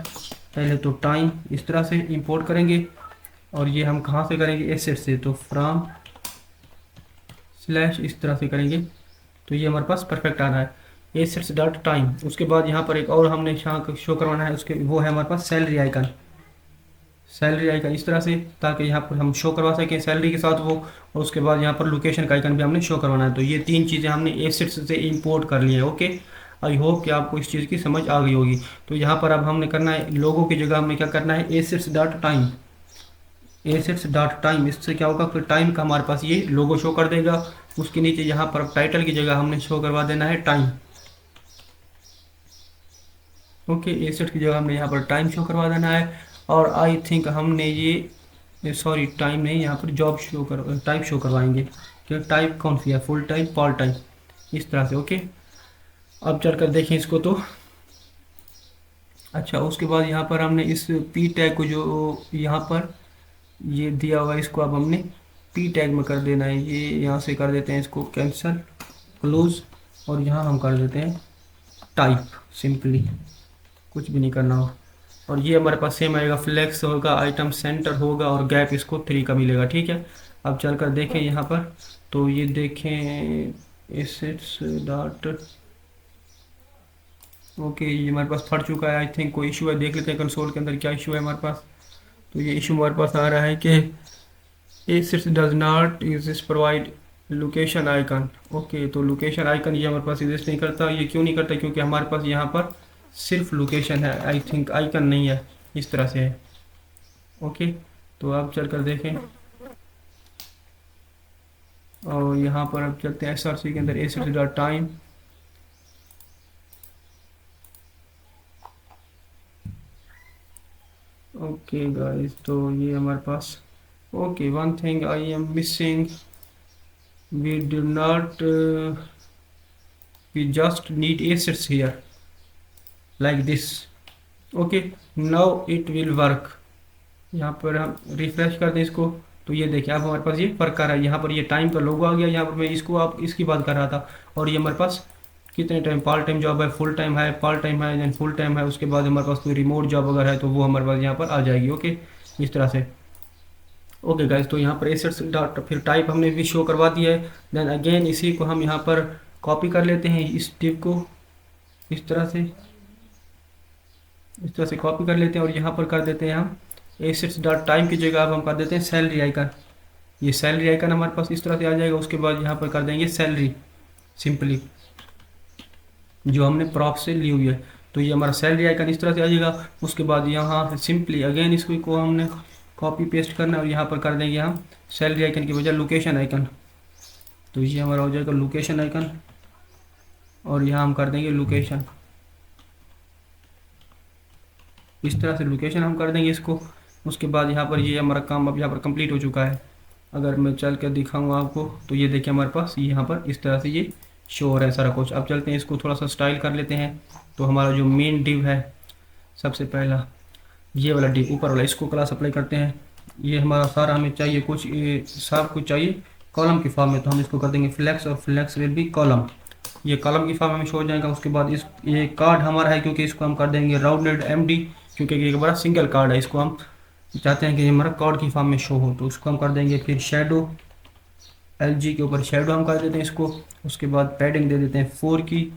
Speaker 1: पहले तो टाइम इस तरह से इंपोर्ट करेंगे, और ये हम कहाँ से करेंगे, एसेट से, तो फ्रॉम स्लैश इस तरह से करेंगे, तो ये हमारे पास परफेक्ट आ रहा है assets.time। उसके बाद यहाँ पर एक और हमने यहाँ शो करवाना है, उसके वो है हमारे पास सैलरी आइकन, सैलरी आइकन इस तरह से, ताकि यहाँ पर हम शो करवा सकें सैलरी के साथ वो। और उसके बाद यहाँ पर लोकेशन का आइकन भी हमने शो करवाना है। तो ये 3 चीज़ें हमने एसेट्स से इंपोर्ट कर ली है। ओके, आई होप कि आपको इस चीज़ की समझ आ गई होगी। तो यहाँ पर अब हमने करना है, लोगों की जगह हमें क्या करना है, assets.time, assets.time। इससे क्या होगा, फिर टाइम का हमारे पास ये लोगो शो कर देगा। उसके नीचे यहाँ पर टाइटल की जगह हमने शो करवा देना है टाइम। ओके, एसेट की जगह हमने यहाँ पर टाइम शो करवा देना है। और आई थिंक हमने ये सॉरी टाइम नहीं, यहाँ पर जॉब शो कर टाइप शो करवाएंगे, कि टाइप कौन सी है, फुल टाइम, पार्ट टाइम, इस तरह से। ओके, अब चलकर देखें इसको तो। अच्छा, उसके बाद यहाँ पर हमने इस पी टैग को जो यहाँ पर ये दिया हुआ है, इसको अब हमने पी टैग में कर देना है। ये यहाँ से कर देते हैं इसको कैंसिल, क्लोज, और यहाँ हम कर देते हैं टाइप, सिंपली कुछ भी नहीं करना हो। और ये हमारे पास सेम आएगा, फ्लेक्स होगा, आइटम सेंटर होगा, और गैप इसको 3 का मिलेगा। ठीक है, अब चलकर देखें यहाँ पर, तो ये देखें एसेट्स डॉट, ओके ये हमारे पास फट चुका है। आई थिंक कोई इशू है, देख लेते हैं कंसोल के अंदर क्या इशू है हमारे पास। तो ये इशू हमारे पास आ रहा है कि assets does not exist provide location icon. Okay, तो लोकेशन आइकन ये हमारे पास एग्जिस्ट नहीं करता। ये क्यों नहीं करता, क्योंकि हमारे पास यहाँ पर सिर्फ लोकेशन है, आई थिंक आइकन नहीं है, इस तरह से है। ओके, तो आप चल कर देखें, और यहाँ पर अब चलते हैं एसआरसी के अंदर, SRC dot time. Okay guys, तो ये हमारे पास, okay one thing I am missing, we do not, we just need assets here like this. Okay, now it will work. यहाँ पर हम रिफ्रेश कर दें इसको, तो ये देखिए अब हमारे पास ये वर्क कर रहा है। यहाँ पर ये टाइम का लोगो आ गया, यहाँ पर मैं इसको आप इसकी बात कर रहा था। और ये हमारे पास कितने टाइम, पार्ट टाइम जॉब है, फुल टाइम है, पार्ट टाइम है, देन फुल टाइम है, उसके बाद हमारे पास कोई रिमोट जॉब अगर है तो वो हमारे पास यहाँ पर आ जाएगी। ओके, इस तरह से। ओके गाइस, तो यहाँ पर एसेट्स डॉट फिर टाइप हमने भी शो करवा दिया है। देन अगेन इसी को हम यहाँ पर कॉपी कर लेते हैं, इस टिप को इस तरह से, इस तरह से कॉपी कर लेते हैं और यहाँ पर कर देते हैं हम एसेट्स डॉट टाइम की जगह अब हम कर देते हैं सैलरी आइकन। ये सैलरी आइकन हमारे पास इस तरह से आ जाएगा। उसके बाद यहाँ पर कर देंगे सैलरी सिंपली, जो हमने प्रॉप से ली हुई है। तो ये हमारा सैलरी आइकन इस तरह से आ जाएगा। उसके बाद यहाँ से सिंपली अगेन इसको को हमने कॉपी पेस्ट करना है और यहाँ पर कर देंगे हम सैलरी आइकन की बजाय लोकेशन आइकन। तो ये हमारा हो जाएगा लोकेशन आइकन और यहाँ हम कर देंगे लोकेशन, इस तरह से लोकेशन हम कर देंगे इसको। उसके बाद यहाँ पर ये हमारा काम अब यहाँ पर कंप्लीट हो चुका है। अगर मैं चल कर दिखाऊंगा आपको तो ये देखिए हमारे पास ये यहाँ पर इस तरह से ये शो हो रहा है सारा कुछ। अब चलते हैं इसको थोड़ा सा स्टाइल कर लेते हैं। तो हमारा जो मेन डिव है, सबसे पहला ये वाला डिव ऊपर वाला, इसको क्लास अप्लाई करते हैं। ये हमारा सारा हमें चाहिए कुछ, ये सब कुछ चाहिए कॉलम की फॉर्म में, तो हम इसको कर देंगे फ्लैक्स और फ्लैक्स विल बी कॉलम। ये कॉलम की फॉर्म में शो हो जाएगा। उसके बाद इस ये कार्ड हमारा है क्योंकि इसको हम कर देंगे राउंडेड एमडी, क्योंकि एक बड़ा सिंगल कार्ड है, इसको हम चाहते हैं कि हमारा कार्ड की फॉर्म में शो हो, तो उसको हम कर देंगे। फिर शेडो, एलजी के ऊपर शेडो हम कर देते हैं इसको। उसके बाद पैडिंग दे देते हैं 4 की,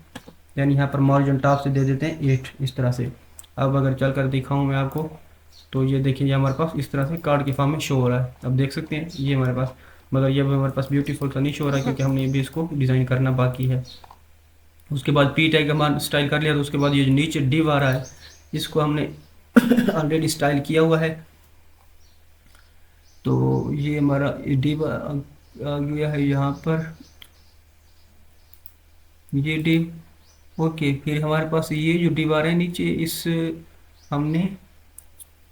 Speaker 1: यानी यहाँ पर मार्जिन टॉप से दे देते हैं 8, इस तरह से। अब अगर चल कर दिखाऊँ मैं आपको तो ये देखिए ये हमारे पास इस तरह से कार्ड की फॉर्म में शो हो रहा है। अब देख सकते हैं ये हमारे पास, मगर ये भी हमारे पास ब्यूटीफुल सा नहीं शो हो रहा है क्योंकि हमने भी इसको डिज़ाइन करना बाकी है। उसके बाद पी टैग हमारा स्टाइल कर लिया। तो उसके बाद ये जो नीचे डिव आ रहा है इसको हमने ऑलरेडी स्टाइल किया हुआ है। तो ये हमारा डिव आ गया है यहाँ पर, ये डिव। ओके, फिर हमारे पास ये जो डिव आ रहे हैं नीचे, इस हमने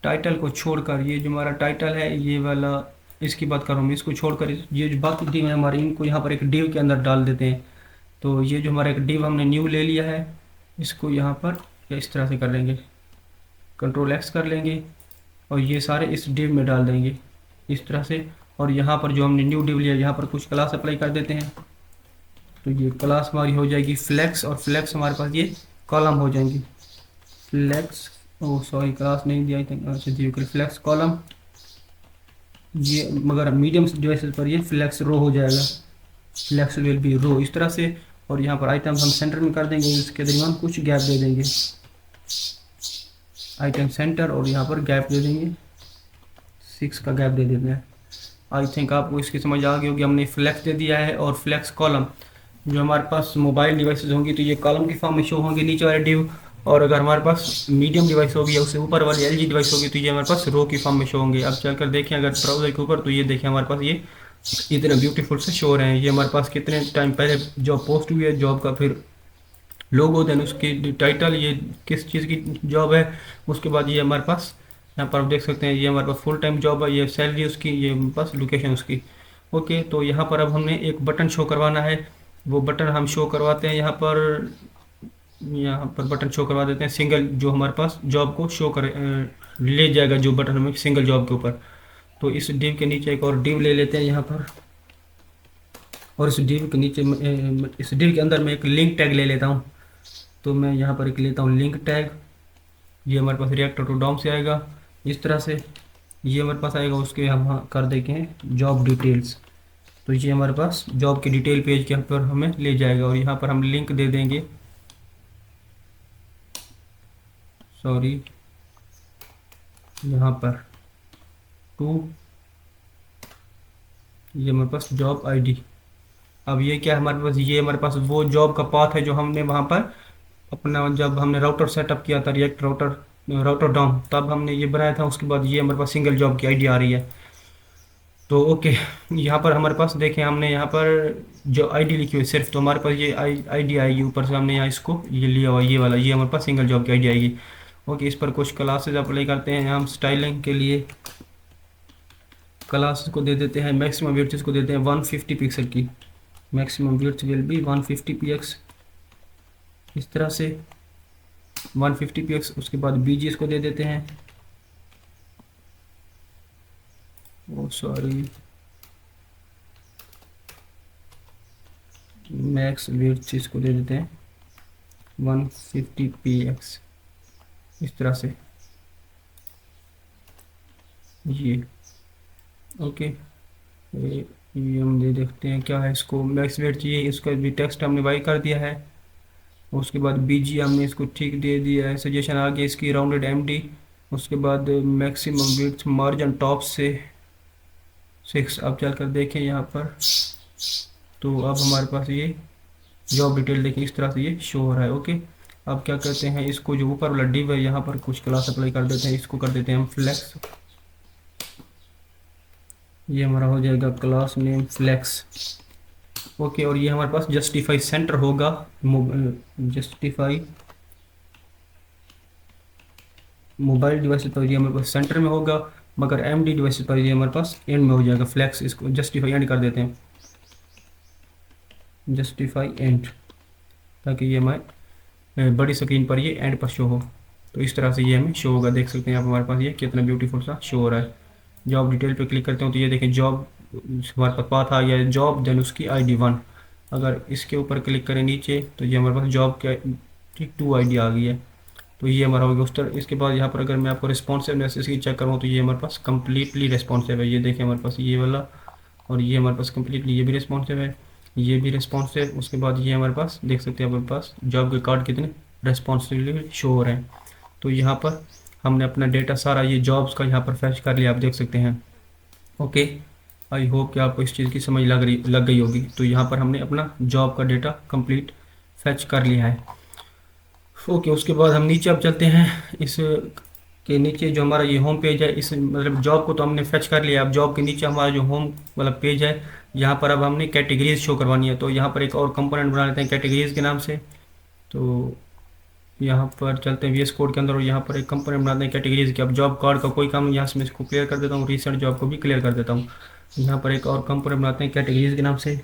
Speaker 1: टाइटल को छोड़कर, ये जो हमारा टाइटल है ये वाला, इसकी बात कर रहा हूँ मैं, इसको छोड़कर ये जो बाकी डिव है हमारे, इनको यहाँ पर एक डिव के अंदर डाल देते हैं। तो ये जो हमारा एक डिव हमने न्यू ले लिया है, इसको यहाँ पर इस तरह से कर लेंगे, कंट्रोल एक्स कर लेंगे और ये सारे इस डिव में डाल देंगे इस तरह से। और यहाँ पर जो हमने न्यू डिव लिया यहाँ पर कुछ क्लास अप्लाई कर देते हैं। तो ये क्लास हमारी हो जाएगी फ्लैक्स, और फ्लैक्स हमारे पास ये कॉलम हो जाएंगी फ्लैक्स, ओ सॉरी क्लास नहीं दिया, अच्छा जी फ्लैक्स कॉलम ये, मगर मीडियम डिवाइसेस पर ये फ्लैक्स रो हो जाएगा, फ्लैक्स विल बी रो, इस तरह से। और यहाँ पर आइटम हम सेंटर में कर देंगे, इसके दरमियान कुछ गैप दे देंगे, आइटम सेंटर, और यहाँ पर गैप दे देंगे 6 का गैप दे देते हैं। आई थिंक आपको इसकी समझ आ गई होगी। हमने फ्लैक्स दे दिया है और फ्लैक्स कॉलम, जो हमारे पास मोबाइल डिवाइसेस होंगी तो ये कॉलम की फॉर्म में शो होंगे नीचे वाले डिव, और अगर हमारे पास मीडियम डिवाइस होगी या उससे ऊपर वाली एलजी डिवाइस होगी तो ये हमारे पास रो की फॉर्म में शो होंगे। अब चलकर देखें अगर ब्राउजर के ऊपर, तो ये देखें हमारे पास ये इतने ब्यूटीफुल से शो हो रहे हैं। ये हमारे पास कितने टाइम पहले जॉब पोस्ट हुई है, जॉब का फिर लोगो, देन उसकी टाइटल, ये किस चीज़ की जॉब है। उसके बाद ये हमारे पास यहाँ पर आप देख सकते हैं ये हमारे पास फुल टाइम जॉब है, ये सैलरी उसकी, ये बस लोकेशन उसकी। ओके, तो यहाँ पर अब हमने एक बटन शो करवाना है, वो बटन हम शो करवाते हैं यहाँ पर बटन शो करवा देते हैं सिंगल, जो हमारे पास जॉब को शो कर ले जाएगा, जो बटन हमें सिंगल जॉब के ऊपर। तो इस डिव के नीचे एक और डिव ले लेते हैं यहाँ पर, और इस डिव के नीचे इस डिव के अंदर मैं एक लिंक टैग ले लेता हूँ। तो मैं यहाँ पर एक लेता हूँ लिंक टैग, ये हमारे पास रिएक्ट टू डॉम से आएगा इस तरह से, ये हमारे पास आएगा। उसके हम कर देते हैं जॉब डिटेल्स, तो ये हमारे पास जॉब के डिटेल पेज के पर हमें ले जाएगा, और यहाँ पर हम लिंक दे देंगे, सॉरी यहाँ पर टू, ये हमारे पास जॉब आईडी। अब ये क्या हमारे पास, ये हमारे पास वो जॉब का पाथ है जो हमने वहाँ पर अपना, जब हमने राउटर सेटअप किया था, रिएक्ट राउटर डॉम, तब हमने ये बनाया था। उसके बाद ये हमारे पास सिंगल जॉब की आईडी आ रही है। तो ओके, यहाँ पर हमारे पास देखें, हमने यहाँ पर जो आईडी लिखी हुई है सिर्फ, तो हमारे पास ये आईडी आएगी ऊपर से, हमने यहाँ इसको ये लिया हुआ, ये वाला, ये हमारे पास सिंगल जॉब की आईडी आएगी। ओके, इस पर कुछ क्लासेस अप्लाई करते हैं हम स्टाइलिंग के लिए। क्लासेस को दे देते हैं, मैक्सिमम विड्थ इसको देते हैं 150 पिक्सल की, maximum width will be 150 px, इस तरह से 150 px। उसके बाद बीजी इसको दे देते हैं, ओ सॉरी, मैक्स विड्थ इसको दे देते हैं 150 px, इस तरह से ये। ओके, ये हम दे देखते हैं क्या है, इसको मैक्स वेट चाहिए, इसका भी टेक्स्ट हमने वाई कर दिया है। उसके बाद बीजी हमने इसको ठीक दे दिया है, सजेशन आ गया इसकी राउंडेड एमडी। उसके बाद मैक्सिमम विड्थ मार्जिन टॉप से 6। अब चलकर देखें यहाँ पर, तो अब हमारे पास ये जॉब डिटेल देखिए, इस तरह से ये शो हो रहा है। ओके, अब क्या करते हैं, इसको जो ऊपर वाला डिव है यहाँ पर कुछ क्लास अप्लाई कर देते हैं, इसको कर देते हैं हम फ्लेक्स। ये हमारा हो जाएगा क्लास नेम फ्लेक्स। ओके, और ये हमारे पास जस्टिफाई सेंटर होगा, जस्टिफाई मोबाइल डिवाइस पर ये हमारे पास सेंटर में होगा, मगर एमडी डिवाइस पर ये हमारे पास एंड में हो जाएगा फ्लेक्स। इसको जस्टिफाई एंड कर देते हैं, जस्टिफाई एंड, ताकि ये हमारे बड़ी स्क्रीन पर ये एंड पर शो हो। तो इस तरह से ये हमें शो होगा, देख सकते हैं आप हमारे पास ये कितना ब्यूटीफुल सा शो हो रहा है। जॉब डिटेल पे क्लिक करते हो तो ये देखें जॉब हमारे पास पाथ आ गया है, जॉब देन उसकी आईडी 1। अगर इसके ऊपर क्लिक करें नीचे तो ये हमारे पास जॉब का ठीक 2 आईडी आ गई है। तो ये हमारा हो गया उस तरह। इसके बाद यहाँ पर अगर मैं आपको रिस्पॉन्सिवनेस इसकी चेक करूँ तो ये हमारे पास कम्प्लीटली रिस्पॉन्सिव है। ये देखें हमारे पास ये वाला, और ये हमारे पास कम्प्लीटली ये भी रिस्पॉन्सिव है, ये भी रिस्पॉन्सिव। उसके बाद ये हमारे पास देख सकते हैं हमारे पास जॉब के कार्ड कितने रिस्पॉन्सिवली शो हो रहे हैं। तो यहाँ पर हमने अपना डेटा सारा ये जॉब्स का यहाँ पर फैच कर लिया, आप देख सकते हैं। ओके, आई होप कि आपको इस चीज़ की समझ लग गई होगी। तो यहाँ पर हमने अपना जॉब का डेटा कंप्लीट फैच कर लिया है। ओके, उसके बाद हम नीचे अब चलते हैं। इस के नीचे जो हमारा ये होम पेज है, इस मतलब जॉब को तो हमने फैच कर लिया। अब जॉब के नीचे हमारा जो होम वाला पेज है, यहाँ पर अब हमने कैटेगरीज शो करवानी है। तो यहाँ पर एक और कंपोनेंट बना लेते हैं कैटेगरीज के नाम से। तो यहाँ पर चलते हैं वीएस कोड के अंदर, और यहाँ पर एक कंपोनेंट बनाते हैं कैटेगरीज के। अब जॉब कार्ड का कोई काम यहाँ से मैं इसको क्लियर कर देता हूँ, रिसेंट जॉब को भी क्लियर कर देता हूँ। यहाँ पर एक और कंपोनेंट बनाते हैं कैटेगरीज के नाम से।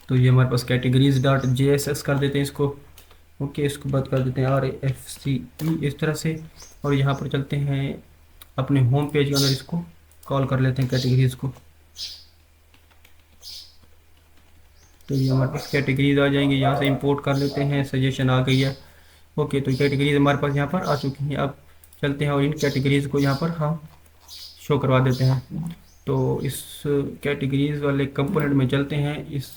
Speaker 1: तो ये हमारे पास कैटेगरीज डॉट JSX कर देते हैं इसको। ओके, इसको बंद कर देते हैं RAFCE इस तरह से। और यहाँ पर चलते हैं अपने होम पेज के अंदर, इसको कॉल कर लेते हैं कैटेगरीज को। तो ये हमारे पास कैटेगरीज आ जाएंगे, यहाँ से इंपोर्ट कर लेते हैं, सजेशन आ गई है। ओके, तो कैटेगरीज हमारे पास यहाँ पर आ चुकी हैं। अब चलते हैं और इन कैटेगरीज को यहाँ पर हम शो करवा देते हैं। तो इस कैटेगरीज वाले कंपोनेंट में चलते हैं, इस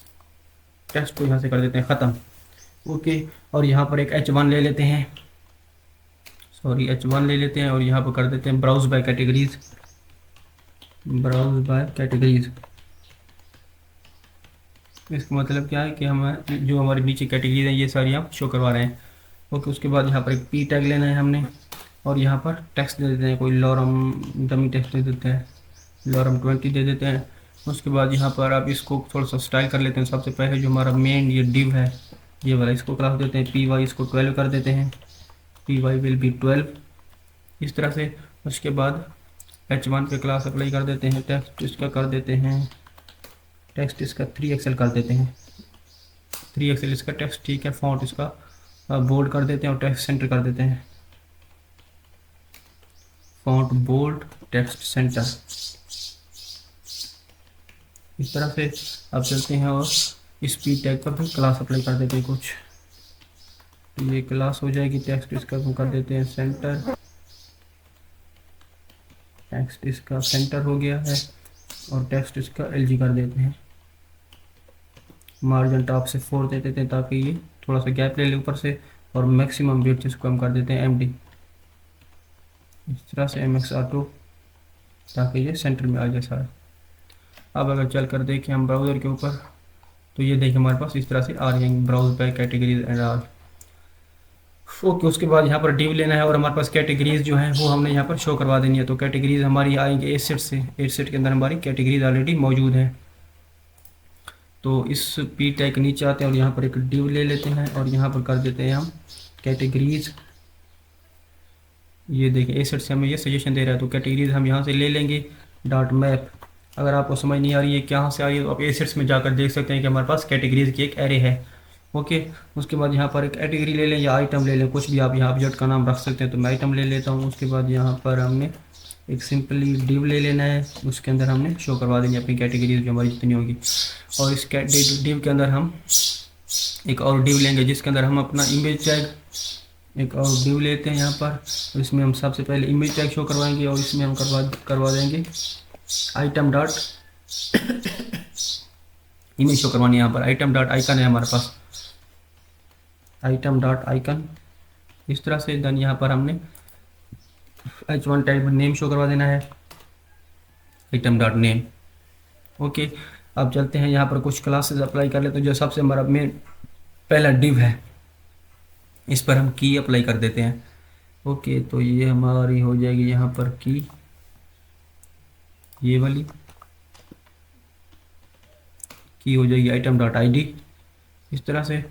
Speaker 1: टेक्स्ट को यहाँ से कर देते हैं ख़त्म। ओके, और यहाँ पर एक H1 ले लेते हैं, सॉरी H1 ले लेते हैं, और यहाँ पर कर देते हैं browse by categories, browse by categories. इसका मतलब क्या है कि हम जो हमारे नीचे कैटेगरीज हैं ये सारी हम शो करवा रहे हैं। ओके, उसके बाद यहाँ पर एक पी टैग लेना है हमने, और यहाँ पर टेक्स्ट दे देते हैं, कोई लॉरम डमी टेक्स्ट दे देते हैं, लॉरम 20 दे देते हैं। उसके बाद यहाँ पर आप इसको थोड़ा सा स्टाइल कर लेते हैं। सबसे पहले जो हमारा मेन ये डिव है ये वाला, इसको क्लास देते हैं PY, इसको 12 कर देते हैं, PY विल बी 12 इस तरह से। उसके बाद H1 पे क्लास अप्लाई कर देते हैं, टेक्स्ट इसका कर देते हैं, टेक्स्ट इसका 3XL कर देते हैं, 3XL इसका टेक्स्ट, ठीक है। फॉन्ट इसका बोल्ड कर देते हैं और टेक्स्ट सेंटर कर देते हैं, फॉन्ट बोल्ड टेक्स्ट सेंटर इस तरह से। अब चलते हैं और इस पी टैग पर भी क्लास अप्लाई कर देते हैं कुछ, तो ये क्लास हो जाएगी। टेक्स्ट इसका कर देते हैं सेंटर, टेक्स्ट इसका सेंटर हो गया है, और टेक्स्ट इसका LG कर देते हैं। मार्जिन टॉप से 4 दे देते हैं ताकि ये थोड़ा सा गैप ले ले ऊपर से, और मैक्सिमम विड्थ इसको हम कर देते हैं MD इस तरह से, MX ऑटो, ताकि ये सेंटर में आ जाए सारा। अब अगर चल कर देखें हम ब्राउज़र के ऊपर, तो ये देखिए हमारे पास इस तरह से आ रही है browse by categories and all. Okay, उसके बाद यहाँ पर डिव लेना है और हमारे पास कैटेगरीज जो हैं वो हमने यहाँ पर शो करवा देनी है। तो कैटेगरीज हमारी आएंगे एसेट से, एसेट के अंदर हमारी कैटेगरीज ऑलरेडी मौजूद है। तो इस पी टैग के नीचे आते हैं और यहाँ पर एक डिव ले लेते हैं और यहाँ पर कर देते हैं हम कैटेगरीज। ये देखिए एसेट से हमें ये सजेशन दे रहा है, तो कैटेगरीज हम यहाँ से ले लेंगे डॉट मैप। अगर आपको समझ नहीं आ रही है कहाँ से आ रही है तो आप एसेट्स में जाकर देख सकते हैं कि हमारे पास कैटेगरीज की एक एरे है। ओके, उसके बाद यहाँ पर एक कैटेगरी ले लें या आइटम ले लें, कुछ भी आप यहाँ ऑब्जेक्ट का नाम रख सकते हैं। तो मैं आइटम ले लेता हूँ। उसके बाद यहाँ पर हमने एक सिंपली डिव ले लेना है, उसके अंदर हमने शो करवा देंगे अपनी कैटेगरीज जो हमारी जितनी होगी। और इस डिव के अंदर हम एक और डिव लेंगे जिसके अंदर हम अपना इमेज टैग, एक और डिव लेते हैं यहाँ पर। तो इसमें हम सबसे पहले इमेज टैग शो करवाएंगे और इसमें हम करवा देंगे आइटम डॉट इमेज शो करवानी है। यहाँ पर आइटम डॉट आइकन है हमारे पास, आइटम डॉट आइकन इस तरह से। देन यहाँ पर हमने h1 टाइप नेम शो करवा देना है, आइटम डॉट नेम। ओके, अब चलते हैं यहाँ पर कुछ क्लासेस अप्लाई कर लेते हैं। जो सबसे हमारा मेन पहला डिव है इस पर हम की अप्लाई कर देते हैं। ओके, तो ये हमारी हो जाएगी यहाँ पर की, ये वाली की हो जाएगी आइटम डॉट आई डी इस तरह से।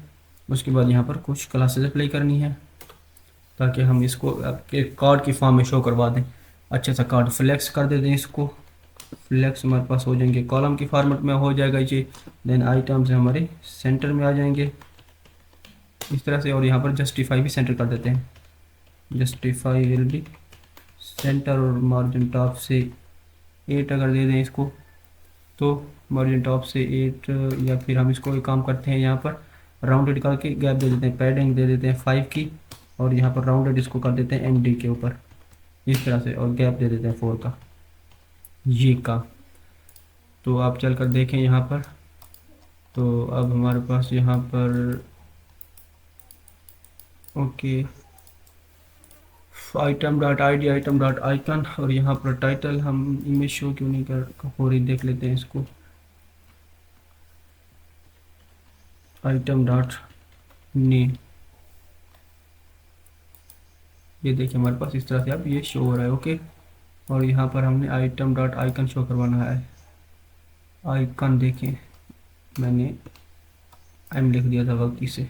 Speaker 1: उसके बाद यहाँ पर कुछ क्लासेस अप्लाई करनी है ताकि हम इसको आपके कार्ड की फॉर्म में शो करवा दें। अच्छा सा कार्ड फ्लेक्स कर देते हैं, इसको फ्लेक्स हमारे पास हो जाएंगे, कॉलम की फॉर्मेट में हो जाएगा ये। देन आइटम्स हमारे सेंटर में आ जाएंगे इस तरह से। और यहाँ पर जस्टिफाई भी सेंटर कर देते हैं, जस्टिफाई विल बी सेंटर। और मार्जिन टॉप से 8 अगर दे दें इसको तो मार्जिन टॉप से 8, या फिर हम इसको एक काम करते हैं यहाँ पर राउंडेड करके गैप दे देते हैं, पैडिंग दे देते हैं 5 की। और यहाँ पर राउंडेड इसको कर देते हैं MD के ऊपर इस तरह से, और गैप दे देते हैं 4 का ये का। तो आप चल कर देखें यहाँ पर। तो अब हमारे पास यहाँ पर okay item dot ID item dot icon, और यहाँ पर टाइटल हम इमेज शो क्यों नहीं कर हो रही, देख लेते हैं इसको। आइटम डॉट नेम, ये देखिए हमारे पास इस तरह से अब ये शो हो रहा है। ओके, और यहाँ पर हमने आइटम डॉट आइकन शो करवाना है। आइकन देखें मैंने एम लिख दिया था गलती से,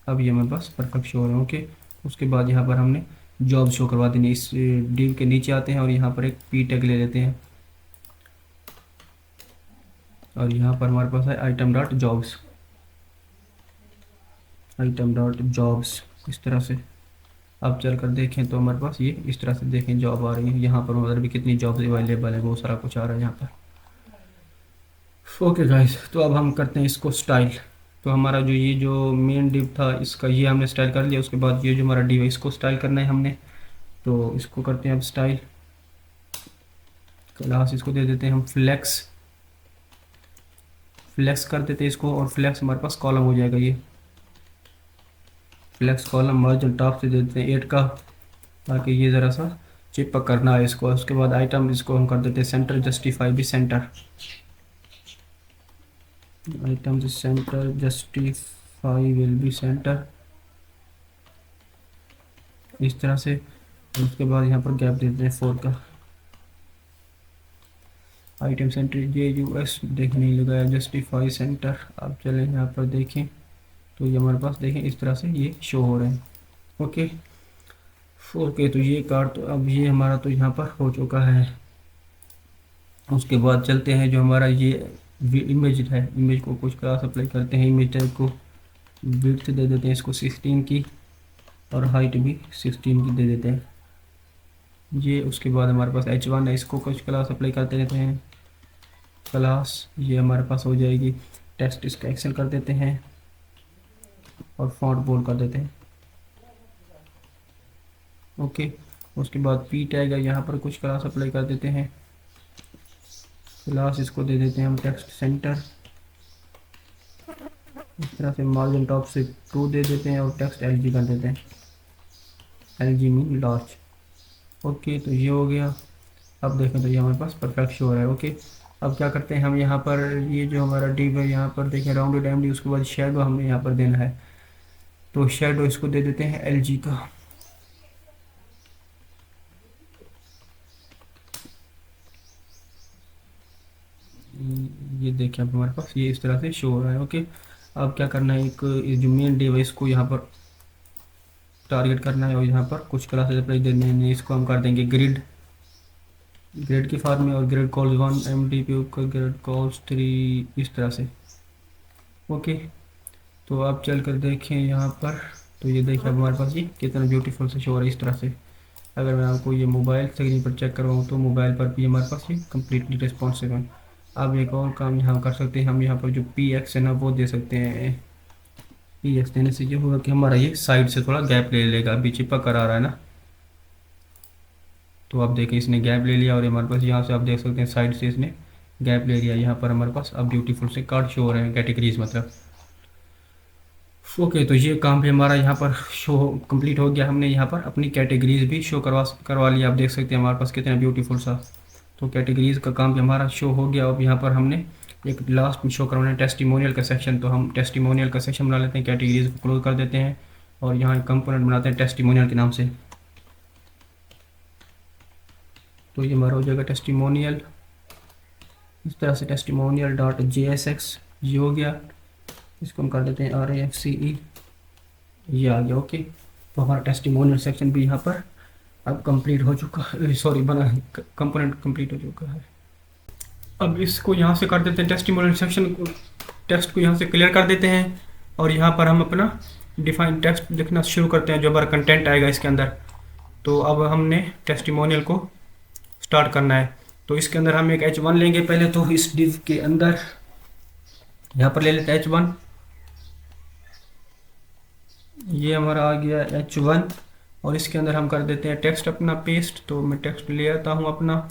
Speaker 1: अब ये हमारे पास परफेक्ट शो हो रहा है। ओके, उसके बाद यहाँ पर हमने जॉब शो करवा देनी। इस डिव के नीचे आते हैं और यहाँ पर एक पी टैग ले लेते हैं और यहाँ पर हमारे पास है item dot jobs, item dot jobs इस तरह से। अब चल कर देखें तो हमारे पास ये इस तरह से देखें जॉब आ रही है। यहाँ पर उधर भी कितनी जॉब्स अवेलेबल है, बहुत सारा कुछ आ रहा है यहाँ पर। ओके गाइस, तो अब हम करते हैं इसको स्टाइल। तो हमारा जो ये जो मेन डिव था इसका ये हमने स्टाइल कर लिया। उसके बाद ये जो हमारा डिव है इसको स्टाइल करना है हमने, तो इसको करते हैं अब स्टाइल। क्लास इसको दे देते हैं हम फ्लेक्स, फ्लेक्स कर देते हैं इसको। और फ्लेक्स हमारे पास कॉलम हो जाएगा, ये फ्लेक्स कॉलम मार्जिन टॉप से दे देते हैं 8 का, ताकि ये ज़रा सा चिपक करना है इसको। उसके बाद आइटम इसको हम कर देते हैं सेंटर, जस्टिफाई भी centre, item centre justify will be centre इस तरह से। उसके बाद यहाँ पर गैप दे देते हैं 4 का। आइटम सेंटर JUS देखने नहीं लगाया, जस्टिफाई सेंटर। अब चलें यहाँ पर देखें तो ये हमारे पास देखें इस तरह से ये शो हो रहे हैं। ओके ओके, तो ये कार्ड तो अब ये हमारा तो यहाँ पर हो चुका है। उसके बाद चलते हैं जो हमारा ये इमेज है, इमेज को कुछ क्लास अप्लाई करते हैं। इमेज टाइप को विड्थ दे देते हैं इसको 16 की और हाइट भी 16 की दे देते हैं ये। उसके बाद हमारे पास H1 है, इसको कुछ क्लास अप्लाई करते रहते हैं। क्लास ये हमारे पास हो जाएगी टेक्स्ट, इसका एक्सेल कर देते हैं और फॉन्ट बोल्ड कर देते हैं। ओके, उसके बाद पी टैग है, यहाँ पर कुछ क्लास अप्लाई कर देते हैं। क्लास इसको दे देते हैं हम टेक्स्ट सेंटर इस तरह से। मार्जिन टॉप से 2 दे देते हैं और टेक्स्ट LG कर देते हैं, LG मीन लार्ज। ओके, तो ये हो गया। अब देखें तो ये हमारे पास परफेक्ट शो हो रहा है। ओके, अब क्या करते हैं हम यहाँ पर ये जो हमारा डिव है यहाँ पर देखें राउंडेड MD, उसके बाद शेडो हमने यहाँ पर देना है। तो शेडो इसको दे देते हैं LG का। ये देखिए अब हमारे पास ये इस तरह से शो हो रहा है। ओके, अब क्या करना है, एक ये जो मेन डिवाइस को यहाँ पर टारगेट करना है और यहाँ पर कुछ क्लासेस अप्लाई देने हैं। इसको हम कर देंगे ग्रिड, ग्रिड की फॉर्म में, और ग्रिड कॉल्स 1 MTP का ग्रिड कॉल्स 3 इस तरह से। ओके, तो आप चल कर देखें यहाँ पर, तो ये देखिए अब हमारे पास ये कितना ब्यूटीफुल से शो हो रहा है इस तरह से। अगर मैं आपको ये मोबाइल स्क्रीन पर चेक करवाऊँ तो मोबाइल पर भी हमारे पास ये कम्प्लीटली रिस्पॉन्सिव है। अब एक और काम यहाँ कर सकते हैं, हम यहाँ पर जो PX है ना वो दे सकते हैं। PX देने से ये होगा कि हमारा ये साइड से थोड़ा गैप ले लेगा, अभी चिपक कर आ रहा है ना, तो आप देखें इसने गैप ले लिया और हमारे पास यहाँ से आप देख सकते हैं साइड से इसने गैप ले लिया। यहाँ पर हमारे पास अब ब्यूटीफुल से कार्ड शो हो रहे हैं, कैटेगरीज मतलब। ओके, तो ये काम भी हमारा यहाँ पर शो कंप्लीट हो गया। हमने यहाँ पर अपनी कैटेगरीज भी शो करवा लिया। आप देख सकते हैं हमारे पास कितना ब्यूटीफुल सा, तो कैटेगरीज का काम भी हमारा शो हो गया। अब यहाँ पर हमने एक लास्ट में शो करवाना है टेस्टिमोनियल का सेक्शन, तो हम टेस्टिमोनियल का सेक्शन बना लेते हैं, कैटेगरीज को क्लोज कर देते हैं और यहाँ एक कंपोनेंट बनाते हैं टेस्टिमोनियल के नाम से। तो ये हमारा हो जाएगा टेस्टिमोनियल, इस तरह से testimonial.jsx ये हो गया। इसको हम कर देते हैं RAFCE, ये आ गया। ओके, तो हमारा टेस्टिमोनियल सेक्शन भी यहाँ पर अब कंप्लीट हो चुका है, सॉरी बना कंपोनेंट कंप्लीट हो चुका है। अब इसको यहाँ से कर देते हैं टेस्टिमोनियल सेक्शन को, टेक्स्ट को यहाँ से क्लियर कर देते हैं और यहाँ पर हम अपना डिफाइन टेक्स्ट लिखना शुरू करते हैं जो हमारा कंटेंट आएगा इसके अंदर। तो अब हमने टेस्टिमोनियल को स्टार्ट करना है, तो इसके अंदर हम एक H1 लेंगे पहले। तो इस डिव के अंदर यहाँ पर ले लेते हैं H1, ये हमारा आ गया H1 और इसके अंदर हम कर देते हैं टेक्स्ट अपना पेस्ट। तो मैं टेक्स्ट ले आता हूँ अपना,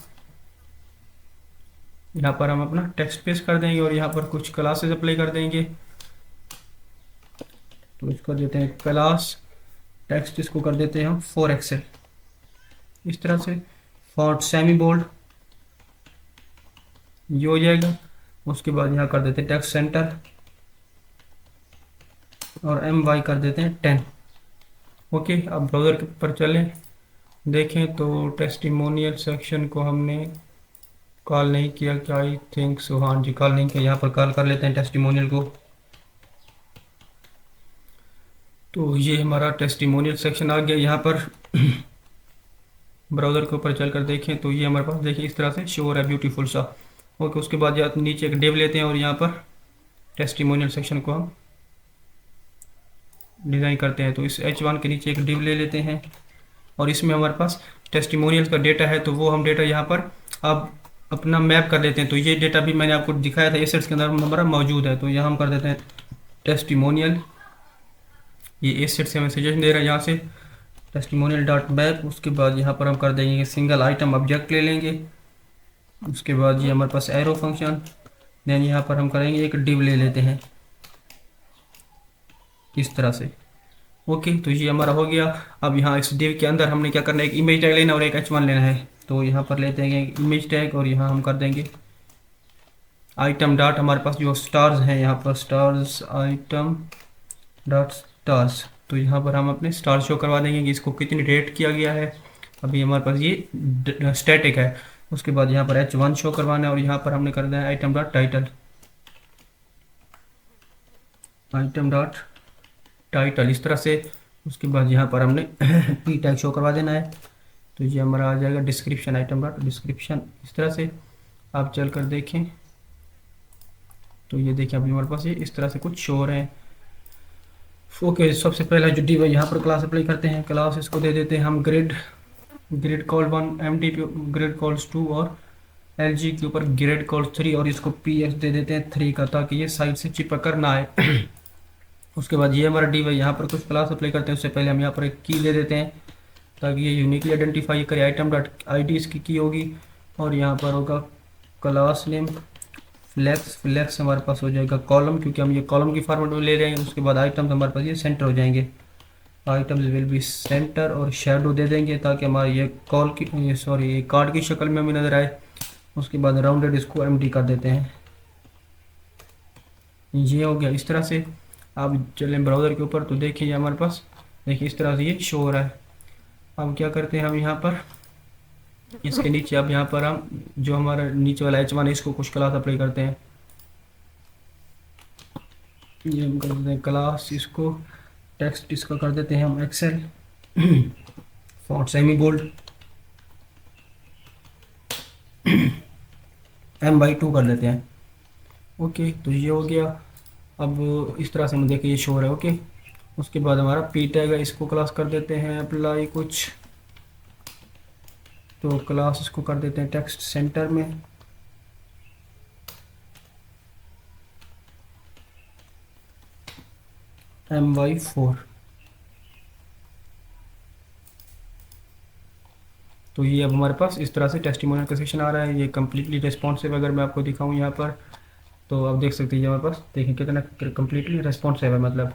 Speaker 1: यहाँ पर हम अपना टेक्स्ट पेस्ट कर देंगे और यहाँ पर कुछ क्लासेस अप्लाई कर देंगे। तो इसको देते हैं क्लास टेक्स्ट, इसको कर देते हैं हम 4 एक्सेल इस तरह से, फॉन्ट सेमी बोल्ड ये हो जाएगा। उसके बाद यहाँ कर देते हैं टेक्स्ट सेंटर और MY कर देते हैं 10। ओके, अब ब्राउज़र पर चलें, देखें तो टेस्टिमोनियल सेक्शन को हमने कॉल नहीं किया क्या, आई थिंक सो, हाँ जी कॉल नहीं किया। यहाँ पर कॉल कर लेते हैं टेस्टिमोनियल को। तो ये हमारा टेस्टिमोनियल सेक्शन आ गया। यहाँ पर ब्राउज़र के ऊपर चलकर देखें तो ये हमारे पास देखिए इस तरह से शो हो रहा है ब्यूटीफुल सा। ओके, उसके बाद यहाँ नीचे एक डिव लेते हैं और यहाँ पर टेस्टिमोनियल सेक्शन को हम डिज़ाइन करते हैं। तो इस H1 के नीचे एक डिव ले लेते हैं और इसमें हमारे पास टेस्टिमोनियल का डेटा है, तो वो हम डेटा यहाँ पर अब अपना मैप कर लेते हैं। तो ये डेटा भी मैंने आपको दिखाया था एसेट्स के अंदर हमारा मौजूद है, तो यहाँ हम कर देते हैं टेस्टिमोनियल, ये एसेट से हमें सजेशन दे रहा है यहाँ से testimonial.map। उसके बाद यहाँ पर हम कर देंगे सिंगल आइटम ऑब्जेक्ट ले लेंगे। उसके बाद ये हमारे पास एरो फंक्शन, देन यहाँ पर हम करेंगे एक डिव ले लेते हैं इस तरह से। ओके, तो ये हमारा हो गया। अब यहाँ इस डिव के अंदर हमने क्या करना है, एक इमेज टैग लेना और एक H1 लेना है। तो यहाँ पर लेते हैं एक इमेज टैग और यहाँ हम कर देंगे आइटम डॉट, हमारे पास जो स्टार्स हैं यहाँ पर स्टार्स आइटम डॉट स्टार्स, तो यहाँ पर हम अपने स्टार शो करवा देंगे कि इसको कितनी रेट किया गया है। अभी हमारे पास ये स्टैटिक है। उसके बाद यहाँ पर H1 शो करवाना है और यहाँ पर हमने कर दिया है item dot title, item dot title इस तरह से। उसके बाद यहाँ पर हमने P टैग शो करवा देना है, तो ये हमारा आ जाएगा डिस्क्रिप्शन, आइटम डॉट डिस्क्रिप्शन इस तरह से। आप चल कर देखें तो ये देखिए अभी हमारे पास ये इस तरह से कुछ शो हो रहे हैं। ओके, सबसे पहला जो डिव है यहाँ पर क्लास अप्लाई करते हैं। क्लास इसको दे देते हैं हम grid, grid call 1 MTP grid calls 2 और LG के ऊपर ग्रिड कॉल्स 3 और इसको PX दे देते हैं 3 का, ताकि ये साइड से चिपक कर ना आए। उसके बाद ये हमारा डिव है, यहाँ पर कुछ क्लास अप्लाई करते हैं। उससे पहले हम यहाँ पर एक की दे देते हैं ताकि ये यूनिकली आइडेंटिफाई करे। आइटम डॉट ID इसकी की होगी और यहाँ पर होगा क्लास नेम फ्लैक्स, फ्लैक्स हमारे पास हो जाएगा कॉलम, क्योंकि हम ये कॉलम की फॉर्मेट में ले रहे हैं। उसके बाद आइटम्स हमारे पास ये सेंटर हो जाएंगे, आइटम्स विल बी सेंटर और शेडो दे देंगे ताकि हमारे ये कॉल की ये कार्ड की शक्ल में हमें नज़र आए। उसके बाद राउंडेड इसको MD कर देते हैं, ये हो गया इस तरह से। आप चलें ब्राउज़र के ऊपर तो देखिए हमारे पास, देखिए इस तरह से ये शो हो रहा है। अब क्या करते हैं हम यहाँ पर इसके नीचे, अब यहाँ पर हम जो हमारा नीचे वाला H1 है इसको कुछ क्लास अप्लाई करते हैं। ये हम कर देते हैं क्लास, इसको टेक्स्ट इसका कर देते हैं हम Excel font semi bold M/2 कर देते हैं। ओके, तो ये हो गया। अब इस तरह से हम देखिए ये शो हो रहा है। ओके, उसके बाद हमारा पी टैग है, इसको क्लास कर देते हैं अप्लाई कुछ, तो क्लास इसको कर देते हैं टेक्स्ट सेंटर में। My4। तो ये अब हमारे पास इस तरह से टेस्टिमोनियल का सेक्शन आ रहा है। ये कम्प्लीटली रिस्पॉन्सिव, अगर मैं आपको दिखाऊं यहाँ पर तो आप देख सकते हैं हमारे पास, देखिए कितना कम्प्लीटली रिस्पॉन्सिव है मतलब।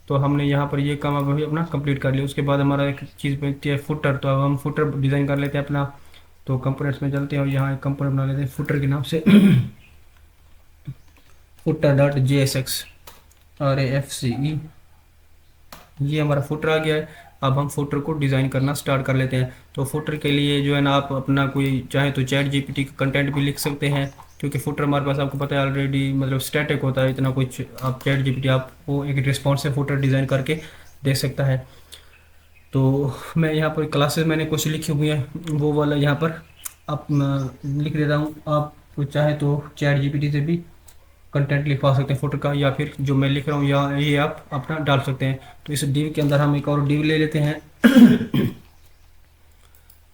Speaker 1: तो हमने यहाँ पर ये काम अभी अपना कंप्लीट कर लिया। उसके बाद हमारा एक चीज़ बनती है फुटर, तो अब हम फुटर डिज़ाइन कर लेते हैं अपना। तो कंपोनेंट्स में चलते हैं और यहाँ एक कंपोनेंट बना लेते हैं फुटर के नाम से footer.jsx RAFCE। ये हमारा फुटर आ गया है। अब हम फुटर को डिज़ाइन करना स्टार्ट कर लेते हैं। तो फुटर के लिए जो है ना, आप अपना कोई चाहे तो चैट जीपीटी का कंटेंट भी लिख सकते हैं, क्योंकि फुटर हमारे पास आपको पता है ऑलरेडी मतलब स्टैटिक होता है, इतना कुछ आप चैट जीपीटी आपको एक रिस्पॉन्सिव फुटर डिज़ाइन करके दे सकता है। तो मैं यहाँ पर क्लासेस मैंने कुछ लिखी हुई हैं, वो वाला यहाँ पर आप लिख देता हूँ। आप चाहे तो चैट जीपीटी से भी कंटेंट लिखवा सकते हैं फुटर का, या फिर जो मैं लिख रहा हूँ या ये आप अपना डाल सकते हैं। तो इस डिव के अंदर हम एक और डिव ले लेते हैं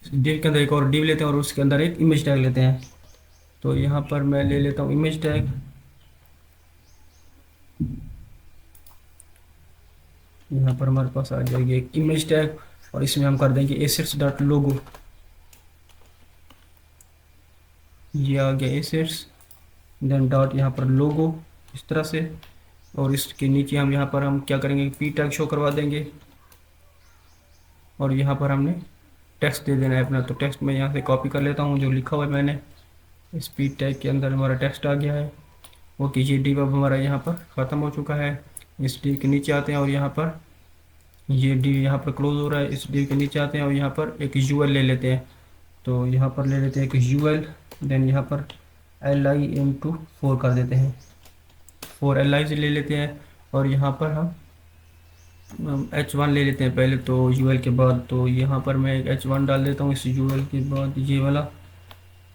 Speaker 1: डिव के अंदर एक और डिव लेते हैं और उसके अंदर एक इमेज टैग लेते हैं। तो यहाँ पर मैं ले लेता हूँ इमेज टैग। यहाँ पर हमारे पास आ जाएगी एक इमेज टैग और इसमें हम कर देंगे assets.logo। ये आ गया assets, देन डॉट यहाँ पर लोगो इस तरह से, और इसके नीचे हम यहाँ पर हम क्या करेंगे, पी टैग शो करवा देंगे और यहाँ पर हमने टेक्स्ट दे देना है अपना। तो टेक्स्ट मैं यहाँ से कॉपी कर लेता हूँ जो लिखा हुआ है मैंने। इस पी टैग के अंदर हमारा टेक्स्ट आ गया है। ओके, ये डिव अब हमारा यहाँ पर ख़त्म हो चुका है। इस डिव के नीचे आते हैं और यहाँ पर ये डिव यहाँ पर क्लोज हो रहा है। इस डिव के नीचे आते हैं और यहाँ पर एक यूएल ले लेते हैं। तो यहाँ पर ले लेते हैं एक यूएल, देन यहाँ पर LI into 4 कर देते हैं, 4 LI से ले लेते हैं। और यहाँ पर हम H1 ले लेते हैं पहले, तो यूएल के बाद। तो यहाँ पर मैं एक H1 डाल देता हूँ इस यूएल के बाद ये वाला।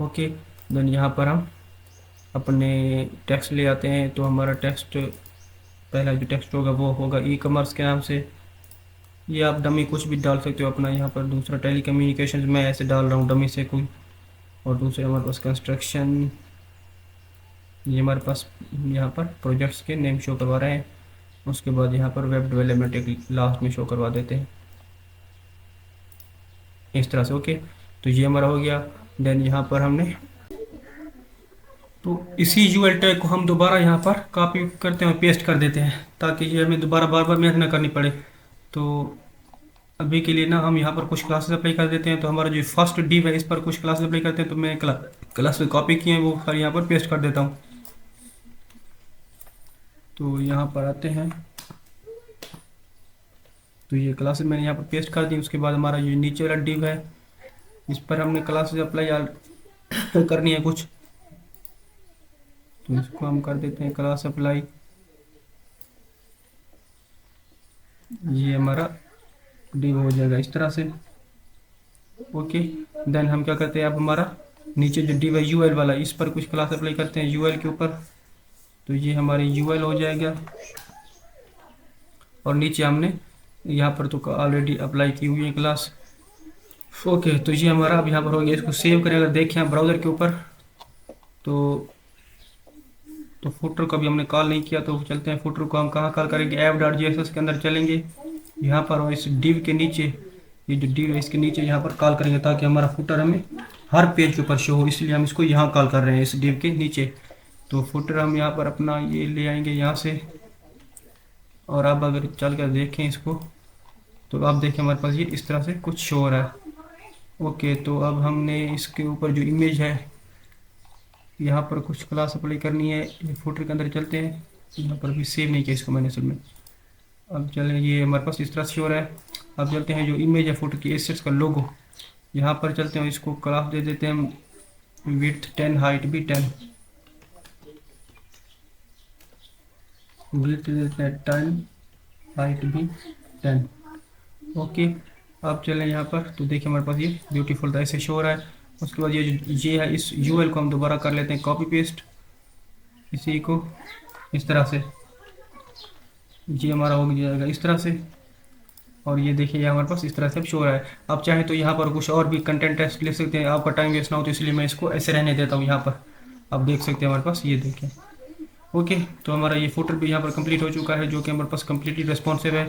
Speaker 1: ओके, देन यहाँ पर हम अपने टेक्स्ट ले आते हैं। तो हमारा टेक्स्ट, पहला जो टेक्स्ट होगा वो होगा ई-कॉमर्स के नाम से। ये आप डमी कुछ भी डाल सकते हो अपना। यहाँ पर दूसरा टेली कम्युनिकेशन मैं ऐसे डाल रहा हूँ डमी से कोई, और दूसरे हमारे पास कंस्ट्रक्शन। ये हमारे पास यहाँ पर प्रोजेक्ट्स के नेम शो करवा रहे हैं। उसके बाद यहाँ पर वेब डेवलपमेंट एक लास्ट में शो करवा देते हैं इस तरह से। ओके, तो ये हमारा हो गया। देन यहाँ पर हमने, तो इसी यूएल टैग को हम दोबारा यहाँ पर कॉपी करते हैं और पेस्ट कर देते हैं, ताकि ये हमें दोबारा बार बार मेहनत ना करनी पड़े। तो अभी के लिए ना हम यहाँ पर कुछ क्लासेस अप्लाई कर देते हैं। तो हमारा जो फर्स्ट डिव है इस पर कुछ क्लासेस अप्लाई करते हैं। तो मैं क्लास में कॉपी किए हैं वो सारे यहाँ पर पेस्ट कर देता हूँ। तो यहाँ पर आते हैं, तो ये क्लासेस मैंने यहाँ पर पेस्ट कर दी। उसके बाद हमारा ये नीचे वाला डिव है, इस पर हमने क्लासेस अप्लाई करनी है कुछ। तो इसको हम कर देते हैं क्लास अप्लाई। ये हमारा डिव हो जाएगा इस तरह से। ओके, देन हम क्या करते हैं, अब हमारा नीचे जो डिव है यूएल वाला, इस पर कुछ क्लास अप्लाई करते हैं यूएल के ऊपर। तो ये हमारी यूएल हो जाएगा। और नीचे हमने यहाँ पर तो ऑलरेडी अप्लाई की हुई है क्लास। ओके, तो ये हमारा अब यहाँ पर हो गया। इसको सेव करें, अगर देखें ब्राउज़र के ऊपर तो फुटर को अभी हमने कॉल नहीं किया। तो चलते हैं, फुटर को हम कहाँ कॉल करेंगे, app.js के अंदर चलेंगे यहाँ पर, और इस डिव के नीचे, ये जो डिव है इसके नीचे यहाँ पर कॉल करेंगे, ताकि हमारा फुटर हमें हर पेज के ऊपर शो हो। इसलिए हम इसको यहाँ कॉल कर रहे हैं इस डिव के नीचे। तो फुटर हम यहाँ पर अपना ये ले आएंगे यहाँ से, और अब अगर चल कर देखें इसको तो आप देखें हमारे पास ये इस तरह से कुछ शो हो रहा है। ओके, तो अब हमने इसके ऊपर जो इमेज है यहाँ पर कुछ क्लास अप्लाई करनी है। ये फुटर के अंदर चलते हैं, यहाँ पर भी सेव नहीं किया इसको मैंने असल में। अब चलें, ये हमारे पास इस तरह से हो रहा है। अब चलते हैं जो इमेज है फोटो की, एसेट्स का लोगो, यहाँ पर चलते हैं, इसको क्लास दे देते हैं विड्थ 10, हाइट भी 10, विड्थ दे देते हैं 10, हाइट भी 10। ओके, अब चलें यहाँ पर, तो देखिए हमारे पास ये ब्यूटीफुल ऐसे शो हो रहा है। उसके बाद ये है, इस यूएल को हम दोबारा कर लेते हैं कॉपी पेस्ट, इसी को इस तरह से, ये हमारा हो जाएगा इस तरह से। और ये देखिए हमारे पास इस तरह से अब शो हो रहा है। आप चाहें तो यहाँ पर कुछ और भी कंटेंट टेस्ट ले सकते हैं, आपका टाइम वेस्ट ना हो तो इसलिए मैं इसको ऐसे रहने देता हूँ। यहाँ पर आप देख सकते हैं हमारे पास, ये देखें। ओके, तो हमारा ये फुटर भी यहाँ पर कंप्लीट हो चुका है, जो कि हमारे पास कम्प्लीटली रिस्पॉन्सिव है।